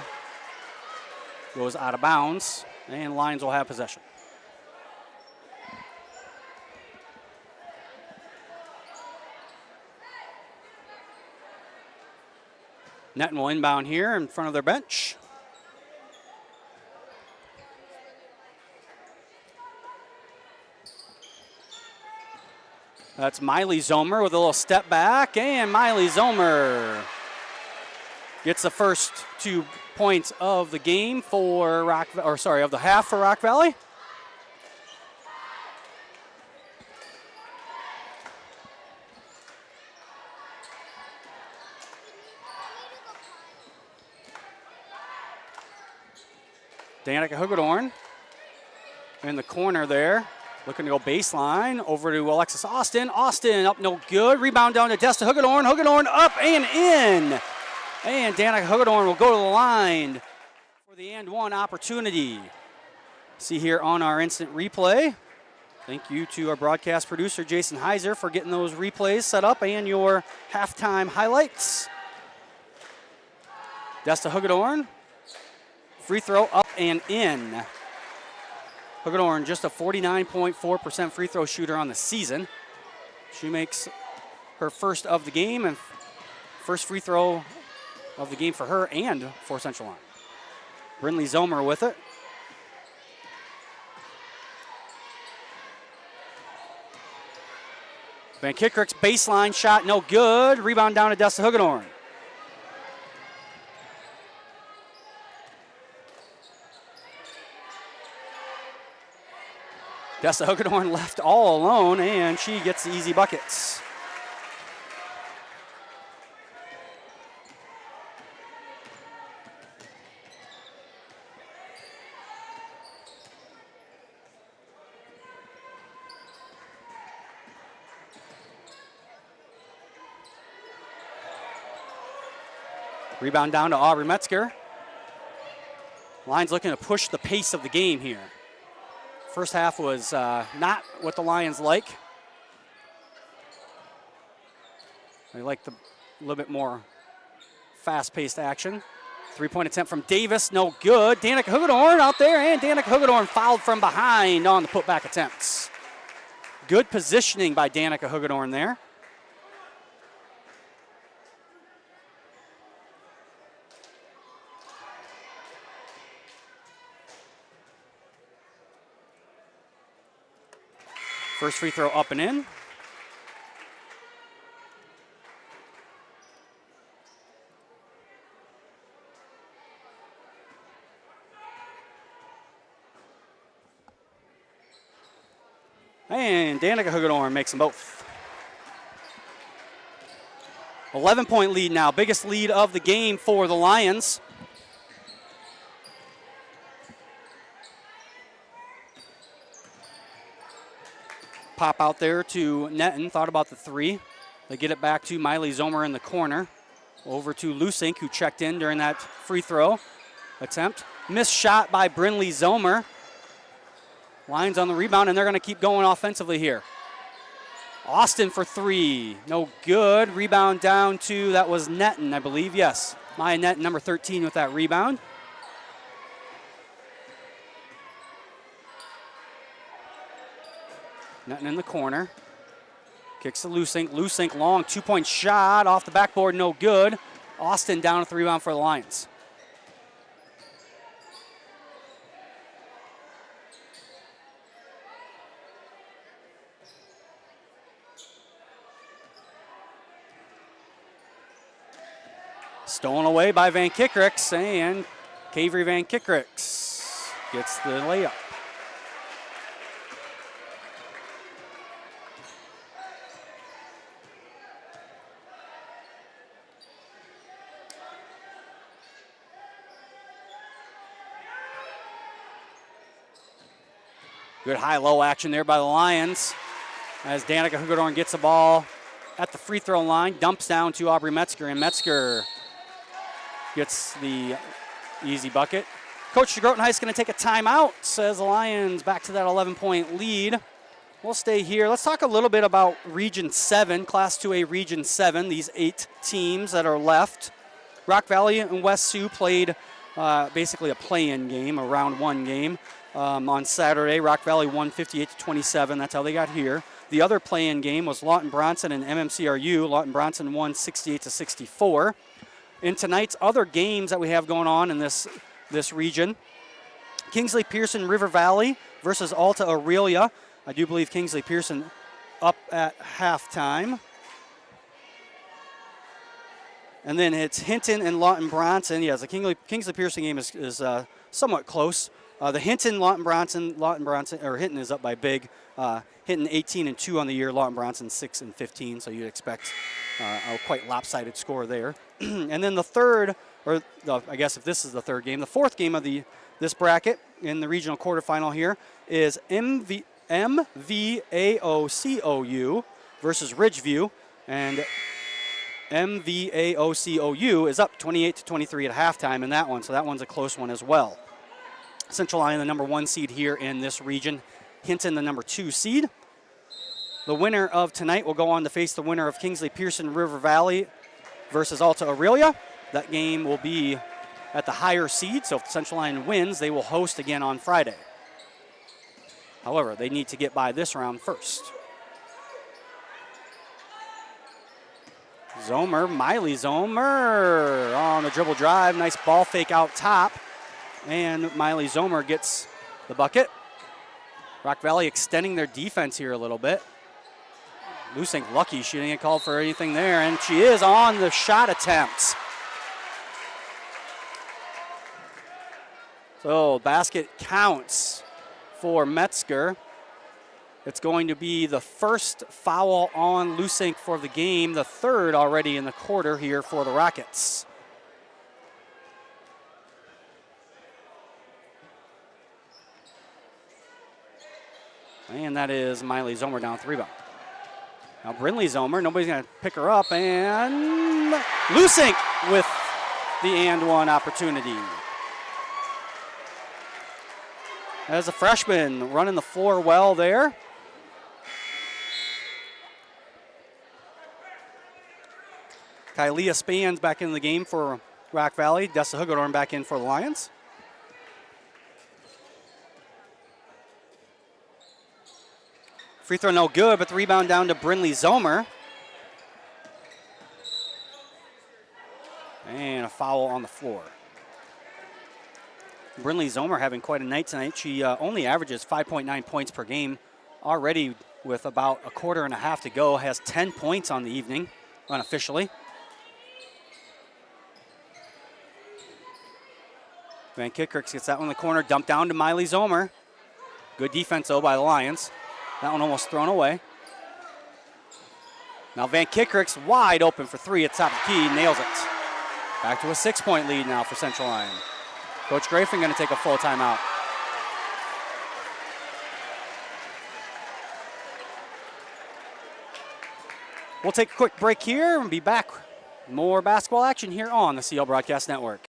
S1: goes out of bounds, and Lions will have possession. Netton will inbound here in front of their bench. That's Miley Zomer with a little step back, and Miley Zomer gets the first 2 points of the game for of the half for Rock Valley. Danica Hugedorn in the corner there. Looking to go baseline over to Alexis Austin. Austin up no good. Rebound down to Desta Hugedorn. Hugedorn up and in. And Danica Hugedorn will go to the line for the and one opportunity. See here on our instant replay. Thank you to our broadcast producer, Jason Heiser, for getting those replays set up and your halftime highlights. Desta Hugedorn. Free throw up and in. Hugedorn just a 49.4% free throw shooter on the season. She makes her first of the game and first free throw of the game for her and for Central Line. Brinley Zomer with it. Van Kickricks baseline shot, no good. Rebound down to Desta Hugedorn. Desta Hugedorn left all alone, and she gets the easy buckets. Rebound down to Aubrey Metzger. Lions looking to push the pace of the game here. First half was not what the Lions like. They like a little bit more fast-paced action. Three-point attempt from Davis, no good. Danica Hugedorn out there, and Danica Hugedorn fouled from behind on the putback attempts. Good positioning by Danica Hugedorn there. First free throw up and in. And Danica Hugedorn makes them both. 11-point lead now, biggest lead of the game for the Lions. Pop out there to Netton, thought about the three. They get it back to Miley Zomer in the corner. Over to Lusink, who checked in during that free throw attempt. Missed shot by Brinley Zomer. Lions on the rebound, and they're going to keep going offensively here. Austin for three. No good. Rebound down to, that was Netton, I believe. Yes. Maya Netton, number 13 with that rebound. Netton in the corner. Kicks to Lusink. Lusink long 2-point shot off the backboard. No good. Austin down with the rebound for the Lions. Stolen away by Van Kickricks, and Cavery Van Kickricks gets the layup. Good high-low action there by the Lions as Danica Hugerdorn gets the ball at the free throw line, dumps down to Aubrey Metzger, and Metzger gets the easy bucket. Coach DeGroten Heiss going to take a timeout, says the Lions back to that 11-point lead. We'll stay here. Let's talk a little bit about Region 7, Class 2A Region 7, these 8 teams that are left. Rock Valley and West Sioux played basically a play-in game, a round 1 game. On Saturday, Rock Valley won 58-27. That's how they got here. The other play-in game was Lawton Bronson and MMCRU. Lawton Bronson won 68-64. In tonight's other games that we have going on in this region, Kingsley Pearson River Valley versus Alta Aurelia. I do believe Kingsley Pearson up at halftime. And then it's Hinton and Lawton Bronson. Yes, the Kingsley Pearson game is somewhat close. The Hinton Hinton is up by big. Hinton 18-2 on the year. Lawton Bronson 6-15. So you'd expect a quite lopsided score there. And then the third, I guess if this is the third game, the fourth game of this bracket in the regional quarterfinal here is MVAOCOU versus Ridgeview, and MVAOCOU is up 28-23 at halftime in that one, so that one's a close one as well. Central Lyon, the number 1 seed here in this region. Hinton, the number 2 seed. The winner of tonight will go on to face the winner of Kingsley Pearson River Valley versus Alta Aurelia. That game will be at the higher seed, so if Central Lyon wins, they will host again on Friday. However, they need to get by this round first. Miley Zomer on the dribble drive. Nice ball fake out top. And Miley Zomer gets the bucket. Rock Valley extending their defense here a little bit. Lusink lucky she didn't get called for anything there, and she is on the shot attempts. So basket counts for Metzger. It's going to be the first foul on Lusink for the game, the third already in the quarter here for the Rockets. And that is Miley Zomer down with the rebound. Now Brinley Zomer, nobody's going to pick her up, and Lusink with the and one opportunity. As a freshman running the floor well there. Kylia Spans back in the game for Rock Valley. Dessa Hugerdorn back in for the Lions. Free throw no good, but the rebound down to Brinley Zomer. And a foul on the floor. Brinley Zomer having quite a night tonight. She only averages 5.9 points per game. Already with about a quarter and a half to go, has 10 points on the evening, unofficially. Van Kickricks gets that one in the corner, dumped down to Miley Zomer. Good defense, though, by the Lions. That one almost thrown away. Now Van Kickricks wide open for three at the top of the key, nails it. Back to a 6-point lead now for Central Lyon. Coach Grafin going to take a full timeout. We'll take a quick break here and be back. More basketball action here on the CL Broadcast Network.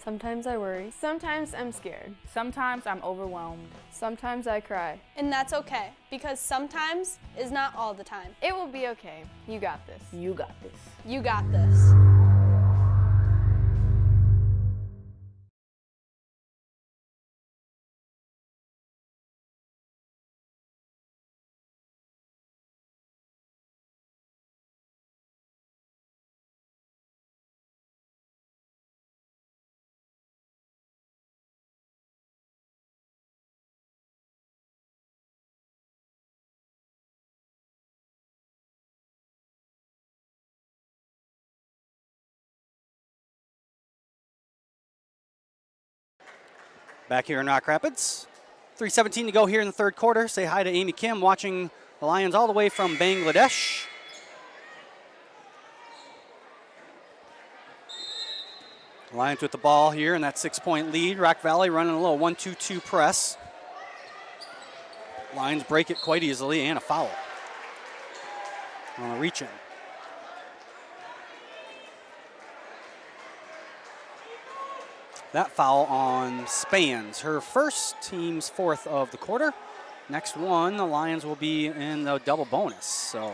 S8: Sometimes I worry.
S4: Sometimes I'm scared.
S5: Sometimes I'm overwhelmed.
S8: Sometimes I cry.
S6: And that's okay, because sometimes is not all the time.
S4: It will be okay. You got this.
S5: You got this.
S6: You got this.
S1: Back here in Rock Rapids. 3:17 to go here in the third quarter. Say hi to Amy Kim watching the Lions all the way from Bangladesh. Lions with the ball here in that 6-point lead. Rock Valley running a little 1-2-2 press. Lions break it quite easily, and a foul on a reach-in. That foul on Spans, her first, team's fourth of the quarter. Next one, the Lions will be in the double bonus, so.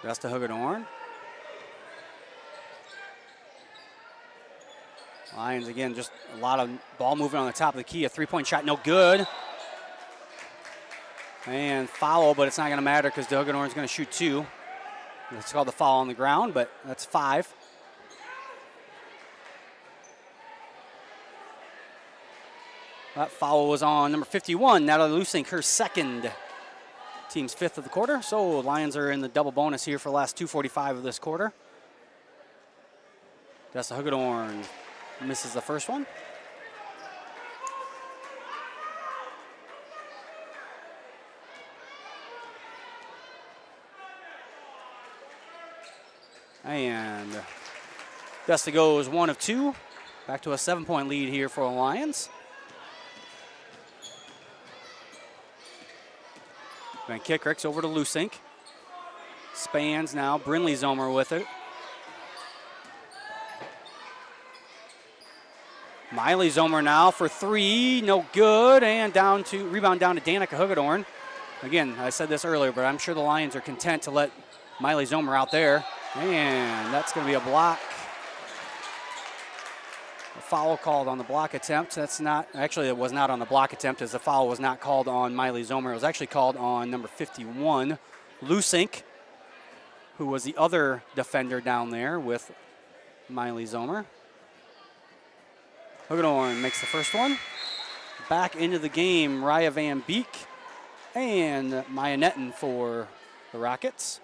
S1: That's to Hagedorn. Lions, again, just a lot of ball movement on the top of the key. A three-point shot, no good. And foul, but it's not going to matter because Hagedorn's going to shoot two. It's called the foul on the ground, but that's 5. That foul was on number 51, Natalie Lusink, her second. Team's 5th of the quarter. So Lions are in the double bonus here for the last 2:45 of this quarter. That's the Hagedorn. Misses the first one. And Desta goes 1 of 2. Back to a 7-point lead here for the Lions. Van Kickricks over to Lusink. Spans now. Brinley Zomer with it. Miley Zomer now for 3, no good, and rebound down to Danica Hagedorn. Again, I said this earlier, but I'm sure the Lions are content to let Miley Zomer out there. And that's going to be a block. A foul called on the block attempt. That's not, actually it was not on the block attempt, as the foul was not called on Miley Zomer. It was actually called on number 51, Lusink, who was the other defender down there with Miley Zomer. Hagedorn makes the first one. Back into the game, Raya Van Beek and Maya Netton for the Rockets.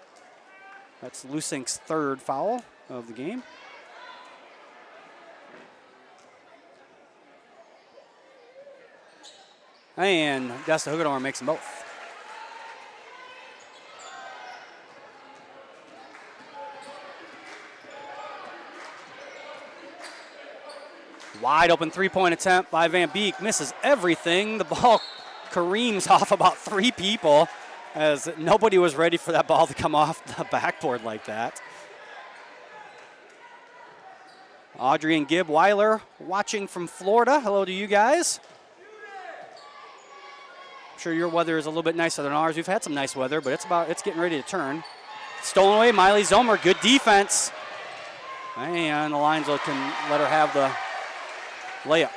S1: That's Lusink's 3rd foul of the game. And Desta Hagedorn makes them both. Wide open 3-point attempt by Van Beek. Misses everything. The ball careens off about 3 people, as nobody was ready for that ball to come off the backboard like that. Audrey and Gibb Weiler watching from Florida. Hello to you guys. I'm sure your weather is a little bit nicer than ours. We've had some nice weather, but it's getting ready to turn. Stolen away, Miley Zomer. Good defense. And the Lions can let her have the layup.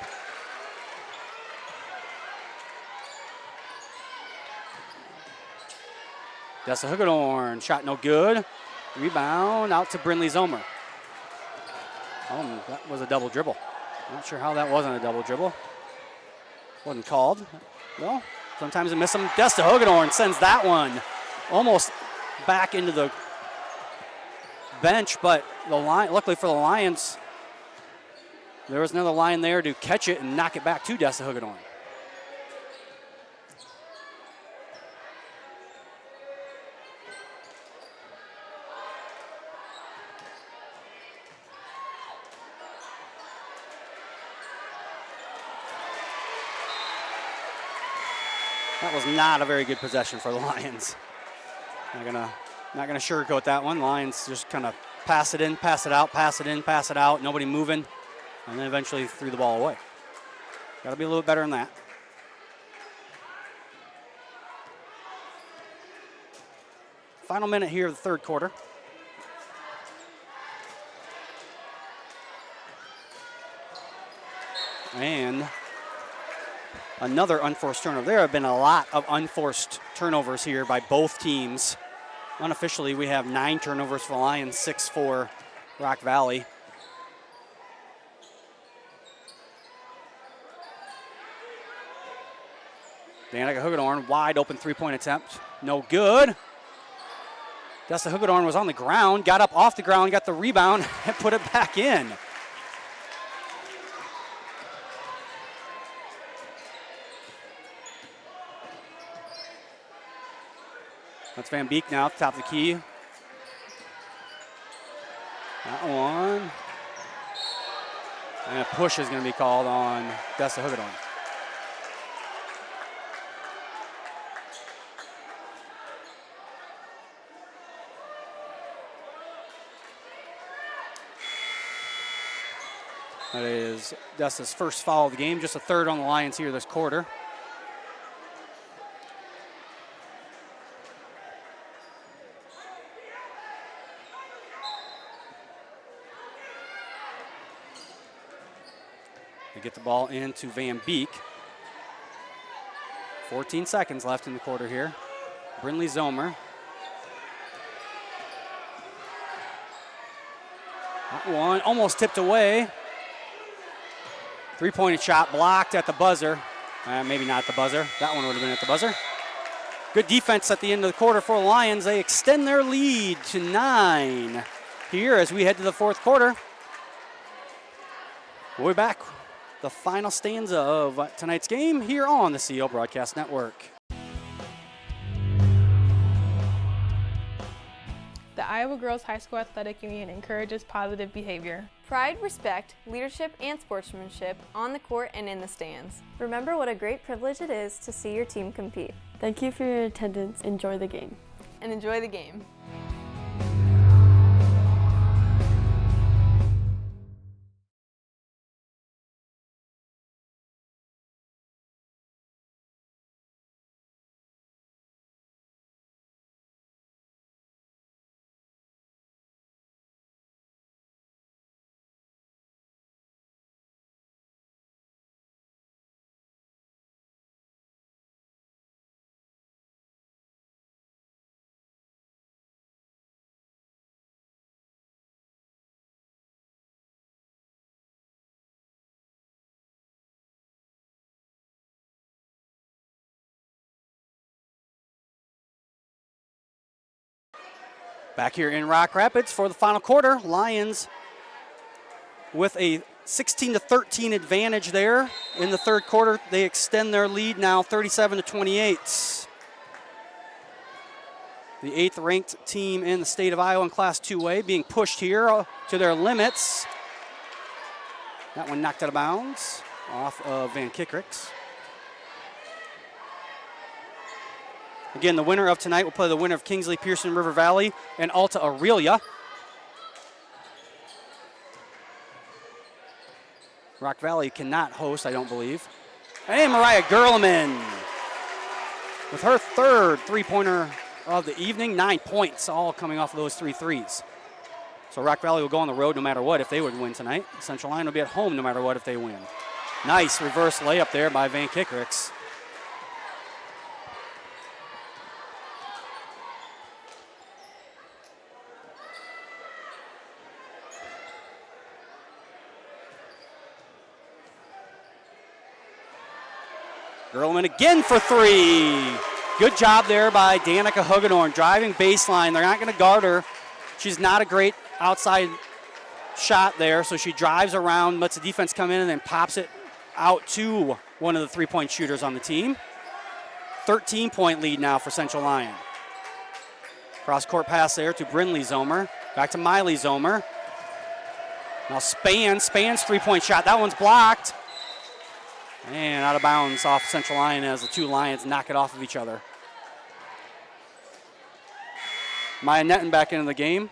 S1: Desta Hagedorn, shot no good. Rebound out to Brinley Zomer. Oh, that was a double dribble. Not sure how that wasn't a double dribble. Wasn't called. No, sometimes they miss them. Desta Hagedorn sends that one almost back into the bench, but luckily for the Lions, there was another line there to catch it and knock it back to Desta Hagedorn. That was not a very good possession for the Lions. Not gonna sugarcoat that one. Lions just kind of pass it in, pass it out, pass it in, pass it out. Nobody moving, and then eventually threw the ball away. Got to be a little bit better than that. Final minute here of the third quarter. And another unforced turnover. There have been a lot of unforced turnovers here by both teams. Unofficially, we have 9 turnovers for the Lions, 6 for Rock Valley. Danica Hugedorn, wide open three-point attempt. No good. Desta Hugedorn was on the ground, got up off the ground, got the rebound, and put it back in. That's Van Beek now, top of the key. That one. And a push is going to be called on Desta Hugedorn. That is Desta's first foul of the game, just a third on the Lions here this quarter. They get the ball into Van Beek. 14 seconds left in the quarter here. Brinley Zomer. That one almost tipped away. Three-pointed shot blocked at the buzzer. Maybe not at the buzzer. That one would have been at the buzzer. Good defense at the end of the quarter for the Lions. They extend their lead to 9 here as we head to the fourth quarter. We'll be back. The final stanza of tonight's game here on the CO Broadcast Network.
S5: The Iowa Girls High School Athletic Union encourages positive behavior.
S4: Pride, respect, leadership, and sportsmanship on the court and in the stands.
S3: Remember what a great privilege it is to see your team compete.
S8: Thank you for your attendance. Enjoy the game.
S4: And enjoy the game.
S1: Back here in Rock Rapids for the final quarter. Lions with a 16-13 advantage there in the third quarter. They extend their lead now 37-28. The 8th ranked team in the state of Iowa in Class 2A being pushed here to their limits. That one knocked out of bounds off of Van Kickricks. Again, the winner of tonight will play the winner of Kingsley, Pearson, River Valley, and Alta Aurelia. Rock Valley cannot host, I don't believe. And Mariah Gerleman with her third three-pointer of the evening. 9 points, all coming off of those 3 threes. So Rock Valley will go on the road no matter what if they would win tonight. Central Lyon will be at home no matter what if they win. Nice reverse layup there by Van Kickricks. Gerleman again for 3. Good job there by Danica Hugedorn, driving baseline. They're not going to guard her. She's not a great outside shot there, so she drives around, lets the defense come in, and then pops it out to one of the three-point shooters on the team. 13-point lead now for Central Lyon. Cross-court pass there to Brinley Zomer. Back to Miley Zomer. Now Span's three-point shot. That one's blocked. And out of bounds off Central Lyon as the two Lions knock it off of each other. Maya Netton back into the game.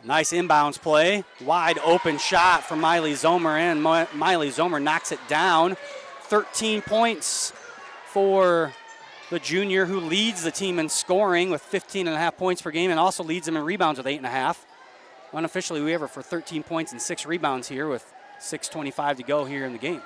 S1: Nice inbounds play. Wide open shot from Miley Zomer, and Miley Zomer knocks it down. 13 points for the junior, who leads the team in scoring with 15.5 points per game and also leads them in rebounds with 8.5. Unofficially, we have her for 13 points and 6 rebounds here with 6:25 to go here in the game.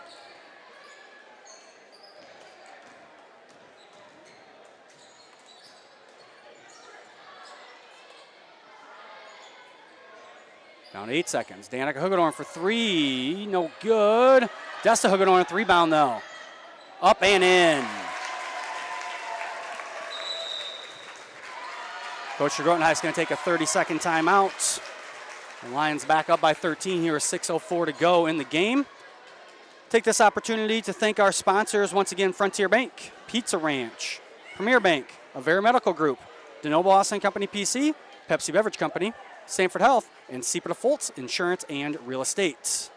S1: Down 8 seconds. Danica Hugedorn for 3. No good. Desta Hugedorn with the rebound, though. Up and in. Coach Grotenheim is going to take a 30-second timeout. The Lions back up by 13 here with 6:04 to go in the game. Take this opportunity to thank our sponsors once again: Frontier Bank, Pizza Ranch, Premier Bank, Avera Medical Group, DeNoble Austin Company PC, Pepsi Beverage Company, Sanford Health, and Seaport Fultz Insurance and Real Estate.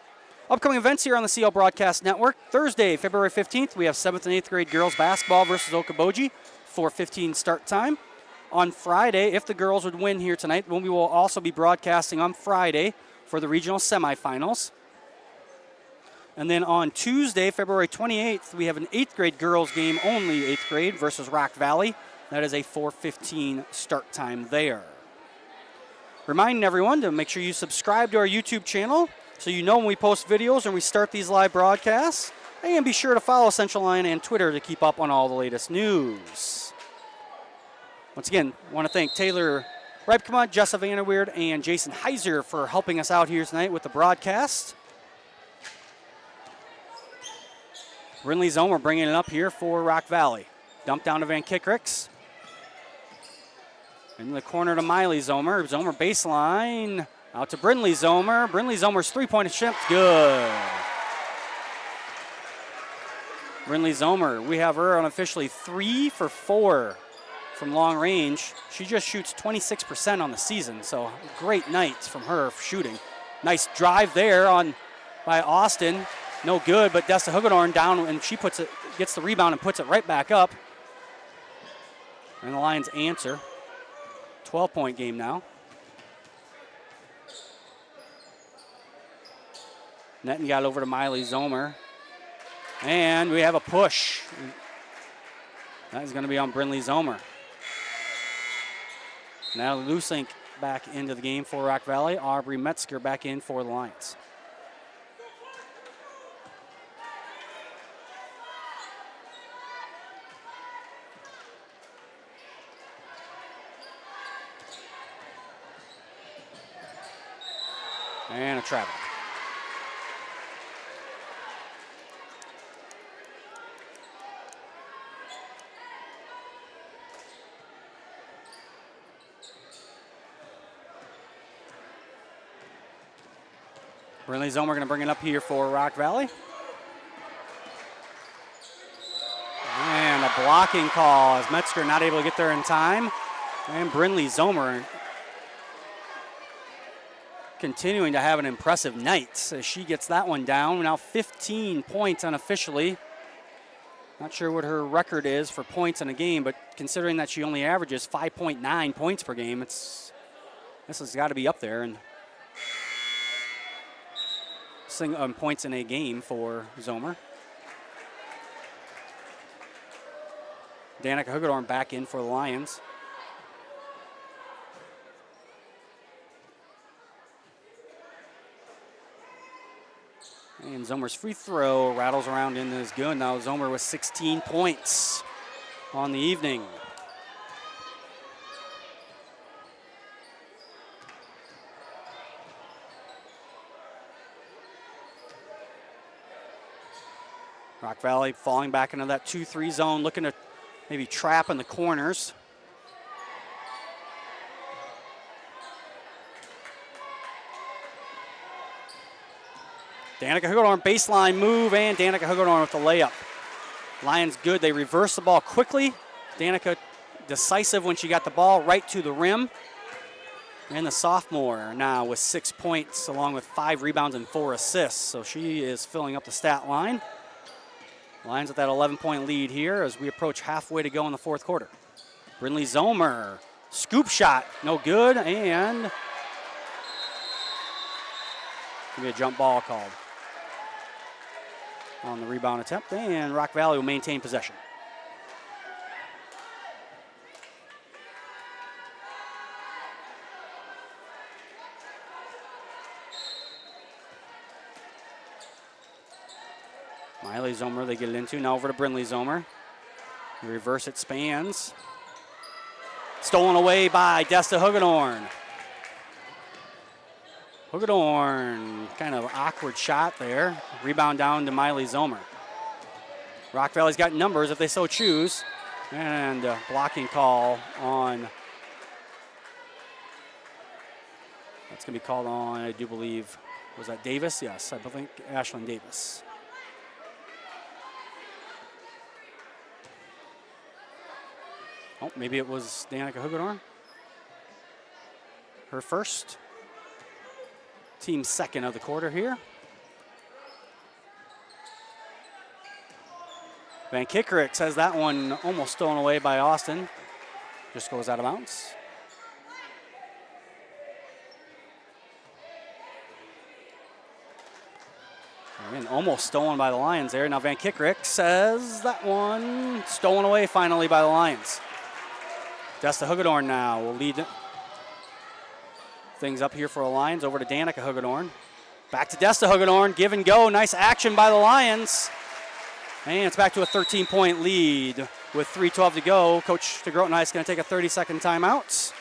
S1: Upcoming events here on the CL Broadcast Network. Thursday, February 15th, we have 7th and 8th grade girls basketball versus Okoboji, 4:15 start time. On Friday, if the girls would win here tonight, we will also be broadcasting on Friday for the regional semifinals. And then on Tuesday, February 28th, we have an 8th grade girls game, only 8th grade, versus Rock Valley. That is a 4:15 start time there. Reminding everyone to make sure you subscribe to our YouTube channel so you know when we post videos and we start these live broadcasts. And be sure to follow Central Lyon and Twitter to keep up on all the latest news. Once again, I want to thank Taylor Reibkema, Jessa Vanderweerd, and Jason Heiser for helping us out here tonight with the broadcast. Brinley Zomer bringing it up here for Rock Valley. Dump down to Van Kickricks. In the corner to Miley Zomer. Zomer baseline. Out to Brinley Zomer. Brinley Zomer's three-point attempt. Good. Brinley Zomer, we have her unofficially 3 for 4 from long range. She just shoots 26% on the season, so great night from her shooting. Nice drive there by Austin. No good, but Desta Hugedorn down, and she gets the rebound and puts it right back up. And the Lions answer. 12-point game now. Netton got over to Miley Zomer. And we have a push. That is going to be on Brinley Zomer. Now Lusink back into the game for Rock Valley. Aubrey Metzger back in for the Lions. And a travel. Brinley Zomer going to bring it up here for Rock Valley. And a blocking call as Metzger not able to get there in time. And Brinley Zomer continuing to have an impressive night as she gets that one down. Now 15 points unofficially. Not sure what her record is for points in a game, but considering that she only averages 5.9 points per game, this has got to be up there. And points in a game for Zomer. Danica Hugedorn back in for the Lions. And Zomer's free throw rattles around and is good. Now Zomer with 16 points on the evening. Rock Valley falling back into that 2-3 zone, looking to maybe trap in the corners. Danica Hugedorn baseline move, and Danica Hugedorn with the layup. Lions good. They reverse the ball quickly. Danica decisive when she got the ball, right to the rim. And the sophomore now with 6 points along with 5 rebounds and 4 assists. So she is filling up the stat line. Lions with that 11-point lead here as we approach halfway to go in the fourth quarter. Brindley Zomer, scoop shot, no good, and give me a jump ball called on the rebound attempt, and Rock Valley will maintain possession. Miley Zomer, they get it into. Now over to Brindley Zomer. The reverse, it spans. Stolen away by Desta Hugedorn. Hugedorn, kind of awkward shot there. Rebound down to Miley Zomer. Rock Valley's got numbers if they so choose. And a blocking call on. That's going to be called on, I do believe, was that Davis? Yes, I think Ashlyn Davis. Oh, maybe it was Danica Hugedorn. Her first. Team second of the quarter here. Van Kickerick has that one almost stolen away by Austin. Just goes out of bounds. Again, almost stolen by the Lions there. Now Van Kickerick says that one stolen away finally by the Lions. Desta Hugedorn now will lead things up here for the Lions. Over to Danica Hugedorn. Back to Desta Hugedorn. Give and go. Nice action by the Lions. And it's back to a 13-point lead with 3:12 to go. Coach DeGroten is going to take a 30-second timeout.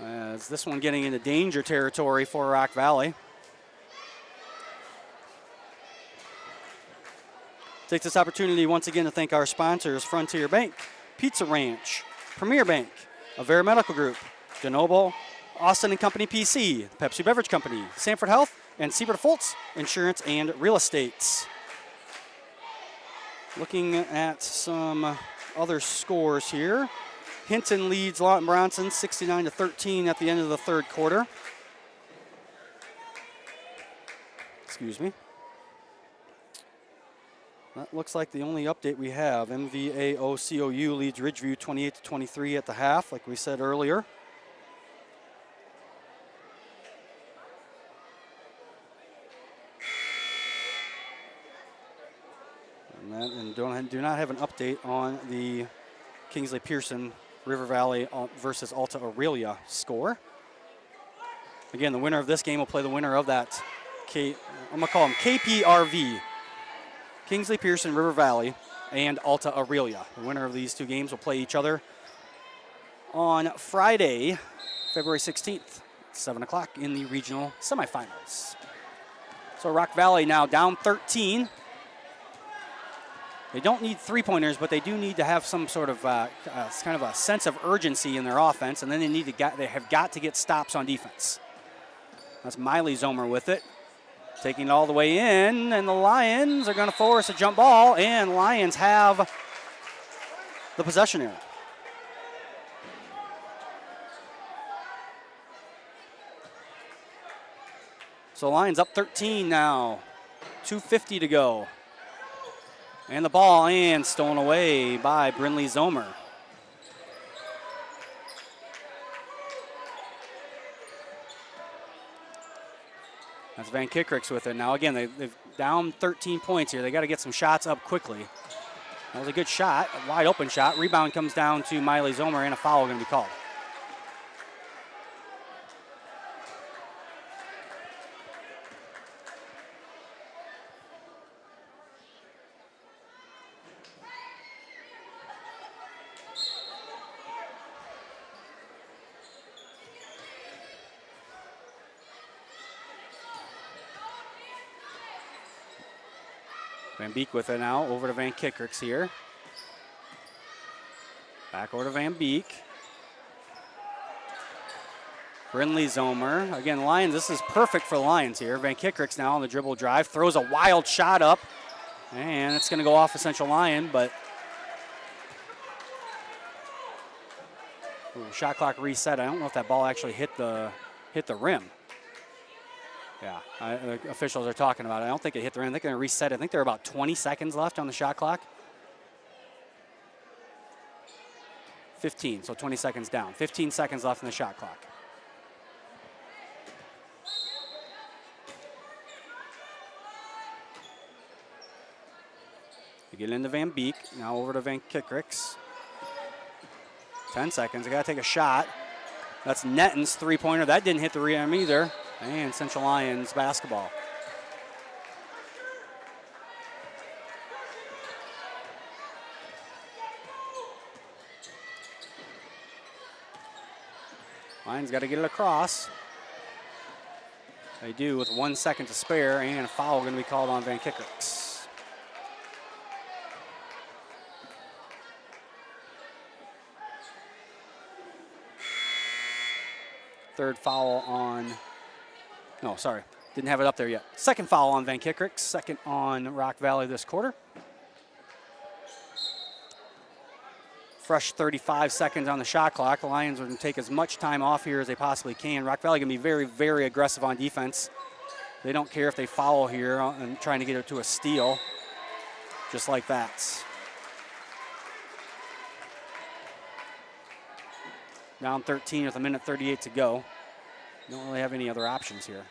S1: As this one getting into danger territory for Rock Valley. Take this opportunity once again to thank our sponsors, Frontier Bank, Pizza Ranch, Premier Bank, Avera Medical Group, DeNoble, Austin & Company PC, Pepsi Beverage Company, Sanford Health, and Siebert Foltz Insurance and Real Estate. Looking at some other scores here. Hinton leads Lawton Bronson 69-13 at the end of the third quarter. Excuse me. That looks like the only update we have. MVAOCOU leads Ridgeview 28-23 at the half, like we said earlier. And do not have an update on the Kingsley Pearson River Valley versus Alta Aurelia score. Again, the winner of this game will play the winner of that I'm going to call them KPRV. Kingsley Pearson, River Valley, and Alta Aurelia. The winner of these two games will play each other on Friday, February 16th, 7 o'clock in the regional semifinals. So Rock Valley now down 13. They don't need three-pointers, but they do need to have some sort of kind of a sense of urgency in their offense, and then they have got to get stops on defense. That's Miley Zomer with it. Taking it all the way in, and the Lions are going to force a jump ball, and Lions have the possession here. So Lions up 13 now, 2:50 to go. And the ball and stolen away by Brindley Zomer. That's Van Kickerick's with it. Now again, they've down 13 points here. They got to get some shots up quickly. That was a good shot, a wide open shot. Rebound comes down to Miley Zomer, and a foul going to be called. Van Beek with it now, over to Van Kickerick's here. Back over to Van Beek. Brindley Zomer. Again, Lions, this is perfect for the Lions here. Van Kickerick's now on the dribble drive, throws a wild shot up, and it's going to go off a Central Lyon, but Ooh, shot clock reset. I don't know if that ball actually hit the rim. Yeah, the officials are talking about it. I don't think it hit the rim. I think they're going to reset it. I think there are about 20 seconds left on the shot clock. 15, so 20 seconds down. 15 seconds left in the shot clock. You get into Van Beek, now over to Van Kickricks. 10 seconds, I gotta take a shot. That's Netton's three-pointer. That didn't hit the rim either. And Central Lions basketball. Lions got to get it across. They do with 1 second to spare, and a foul going to be called on Van Kickricks. Third foul on, no, sorry, didn't have it up there yet. Second foul on Van Kickricks, second on Rock Valley this quarter. Fresh 35 seconds on the shot clock. The Lions are going to take as much time off here as they possibly can. Rock Valley going to be very, very aggressive on defense. They don't care if they foul here and trying to get it to a steal, just like that. Down 13 with 1:38 to go. Don't really have any other options here.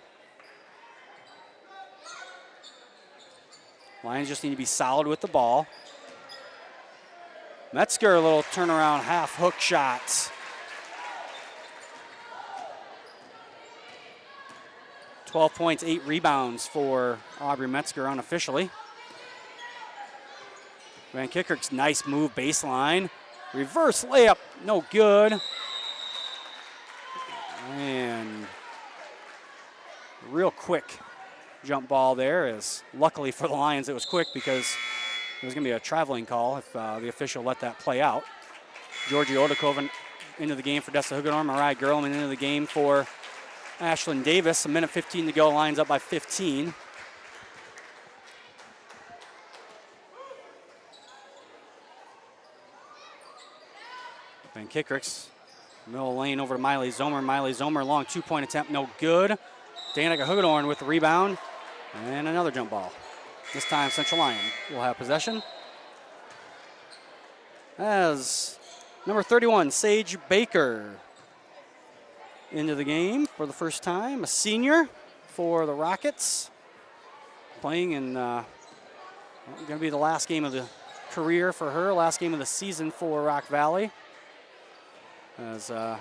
S1: Lions just need to be solid with the ball. Metzger, a little turnaround half hook shot. 12 points, 8 rebounds for Aubrey Metzger unofficially. Van Kickricks, nice move, baseline. Reverse layup, no good. And real quick jump ball there is, luckily for the Lions it was quick because it was going to be a traveling call if the official let that play out. Georgie Odekoven into the game for Dessa Huggenor. Mariah Gerlman into the game for Ashlyn Davis. 1:15 to go. Lions up by 15. Van Kickricks, middle lane over to Miley Zomer. Miley Zomer, long two-point attempt, no good. Danica Huggenor with the rebound. And another jump ball. This time Central Lyon will have possession. As number 31, Sage Baker, into the game for the first time. A senior for the Rockets. Playing in going to be the last game of the career for her, last game of the season for Rock Valley. As I'm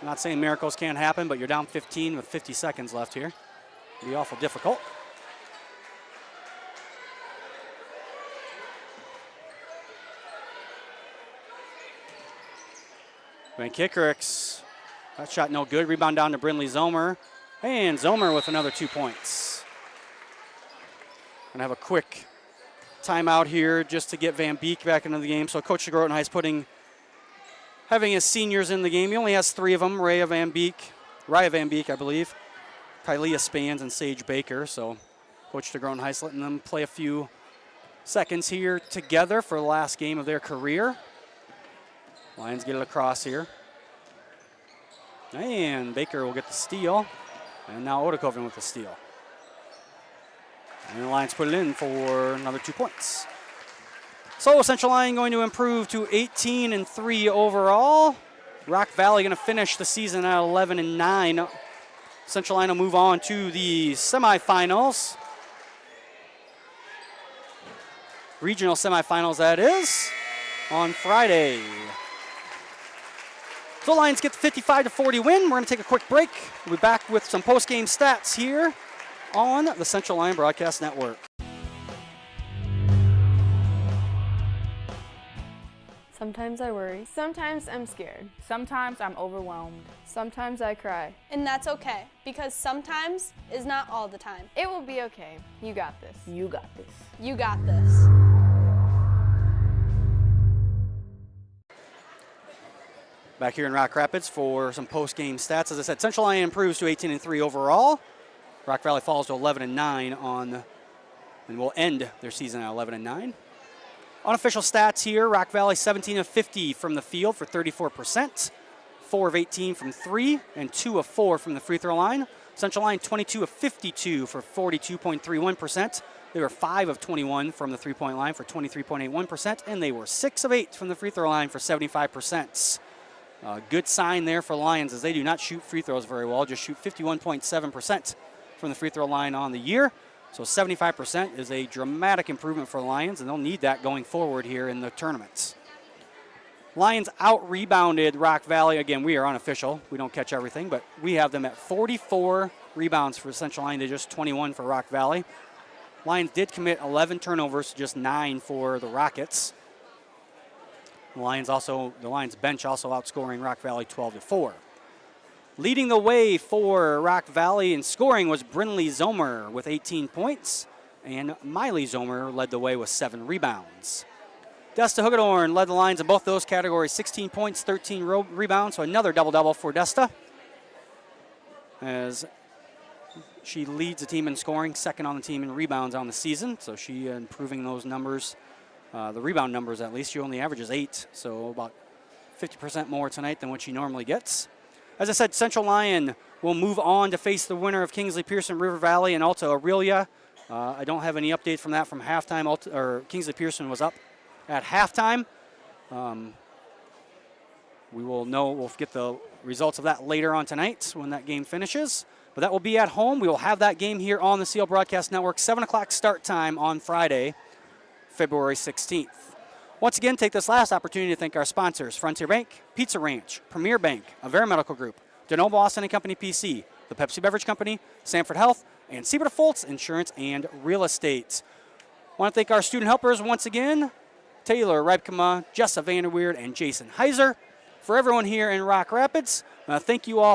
S1: not saying miracles can't happen, but you're down 15 with 50 seconds left here. It'll be awful difficult. Van Kickricks, that shot no good. Rebound down to Brindley Zomer. And Zomer with another 2 points. Gonna have a quick timeout here just to get Van Beek back into the game. So Coach DeGrotenhuis having his seniors in the game. He only has 3 of them, Raya Van Beek, I believe, Kylia Spans, and Sage Baker. So Coach DeGrotenhuis letting them play a few seconds here together for the last game of their career. Lions get it across here. And Baker will get the steal. And now Odekoven with the steal. And the Lions put it in for another 2 points. So Central Lyon going to improve to 18-3 overall. Rock Valley going to finish the season at 11-9. Central Lyon will move on to the semifinals. Regional semifinals, that is, on Friday. So Lions get the 55-40 win. We're going to take a quick break. We'll be back with some post-game stats here on the Central Lyon Broadcast Network.
S8: Sometimes I worry.
S4: Sometimes I'm scared.
S5: Sometimes I'm overwhelmed.
S8: Sometimes I cry.
S6: And that's okay, because sometimes is not all the time.
S4: It will be okay. You got this.
S5: You got this.
S6: You got this.
S1: Back here in Rock Rapids for some post-game stats. As I said, Central Lyon improves to 18-3 overall. Rock Valley falls to 11-9 and will end their season at 11-9. Unofficial stats here, Rock Valley 17 of 50 from the field for 34%, 4 of 18 from 3, and 2 of 4 from the free throw line. Central Lyon 22 of 52 for 42.31%. They were 5 of 21 from the three-point line for 23.81%, and they were 6 of 8 from the free throw line for 75%. Good sign there for Lions as they do not shoot free throws very well, just shoot 51.7% from the free throw line on the year. So 75% is a dramatic improvement for the Lions, and they'll need that going forward here in the tournaments. Lions out-rebounded Rock Valley. Again, we are unofficial. We don't catch everything, but we have them at 44 rebounds for Central Lyon to just 21 for Rock Valley. Lions did commit 11 turnovers to just 9 for the Rockets. The Lions bench also outscoring Rock Valley 12-4. Leading the way for Rock Valley in scoring was Brinley Zomer with 18 points, and Miley Zomer led the way with 7 rebounds. Desta Hugedorn led the Lions in both those categories, 16 points, 13 rebounds, so another double-double for Desta, as she leads the team in scoring, second on the team in rebounds on the season, so she improving those numbers, the rebound numbers at least. She only averages 8, so about 50% more tonight than what she normally gets. As I said, Central Lyon will move on to face the winner of Kingsley Pearson, River Valley, and Alta Aurelia. I don't have any update from that from halftime. Kingsley Pearson was up at halftime. We'll get the results of that later on tonight when that game finishes. But that will be at home. We will have that game here on the CL Broadcast Network, 7 o'clock start time on Friday, February 16th. Once again, take this last opportunity to thank our sponsors, Frontier Bank, Pizza Ranch, Premier Bank, Avera Medical Group, DeNoble Austin & Company PC, the Pepsi Beverage Company, Sanford Health, and Siebert Foltz Insurance and Real Estate. I want to thank our student helpers once again, Taylor Reibkema, Jessa Vanderweerd, and Jason Heiser. For everyone here in Rock Rapids, thank you all.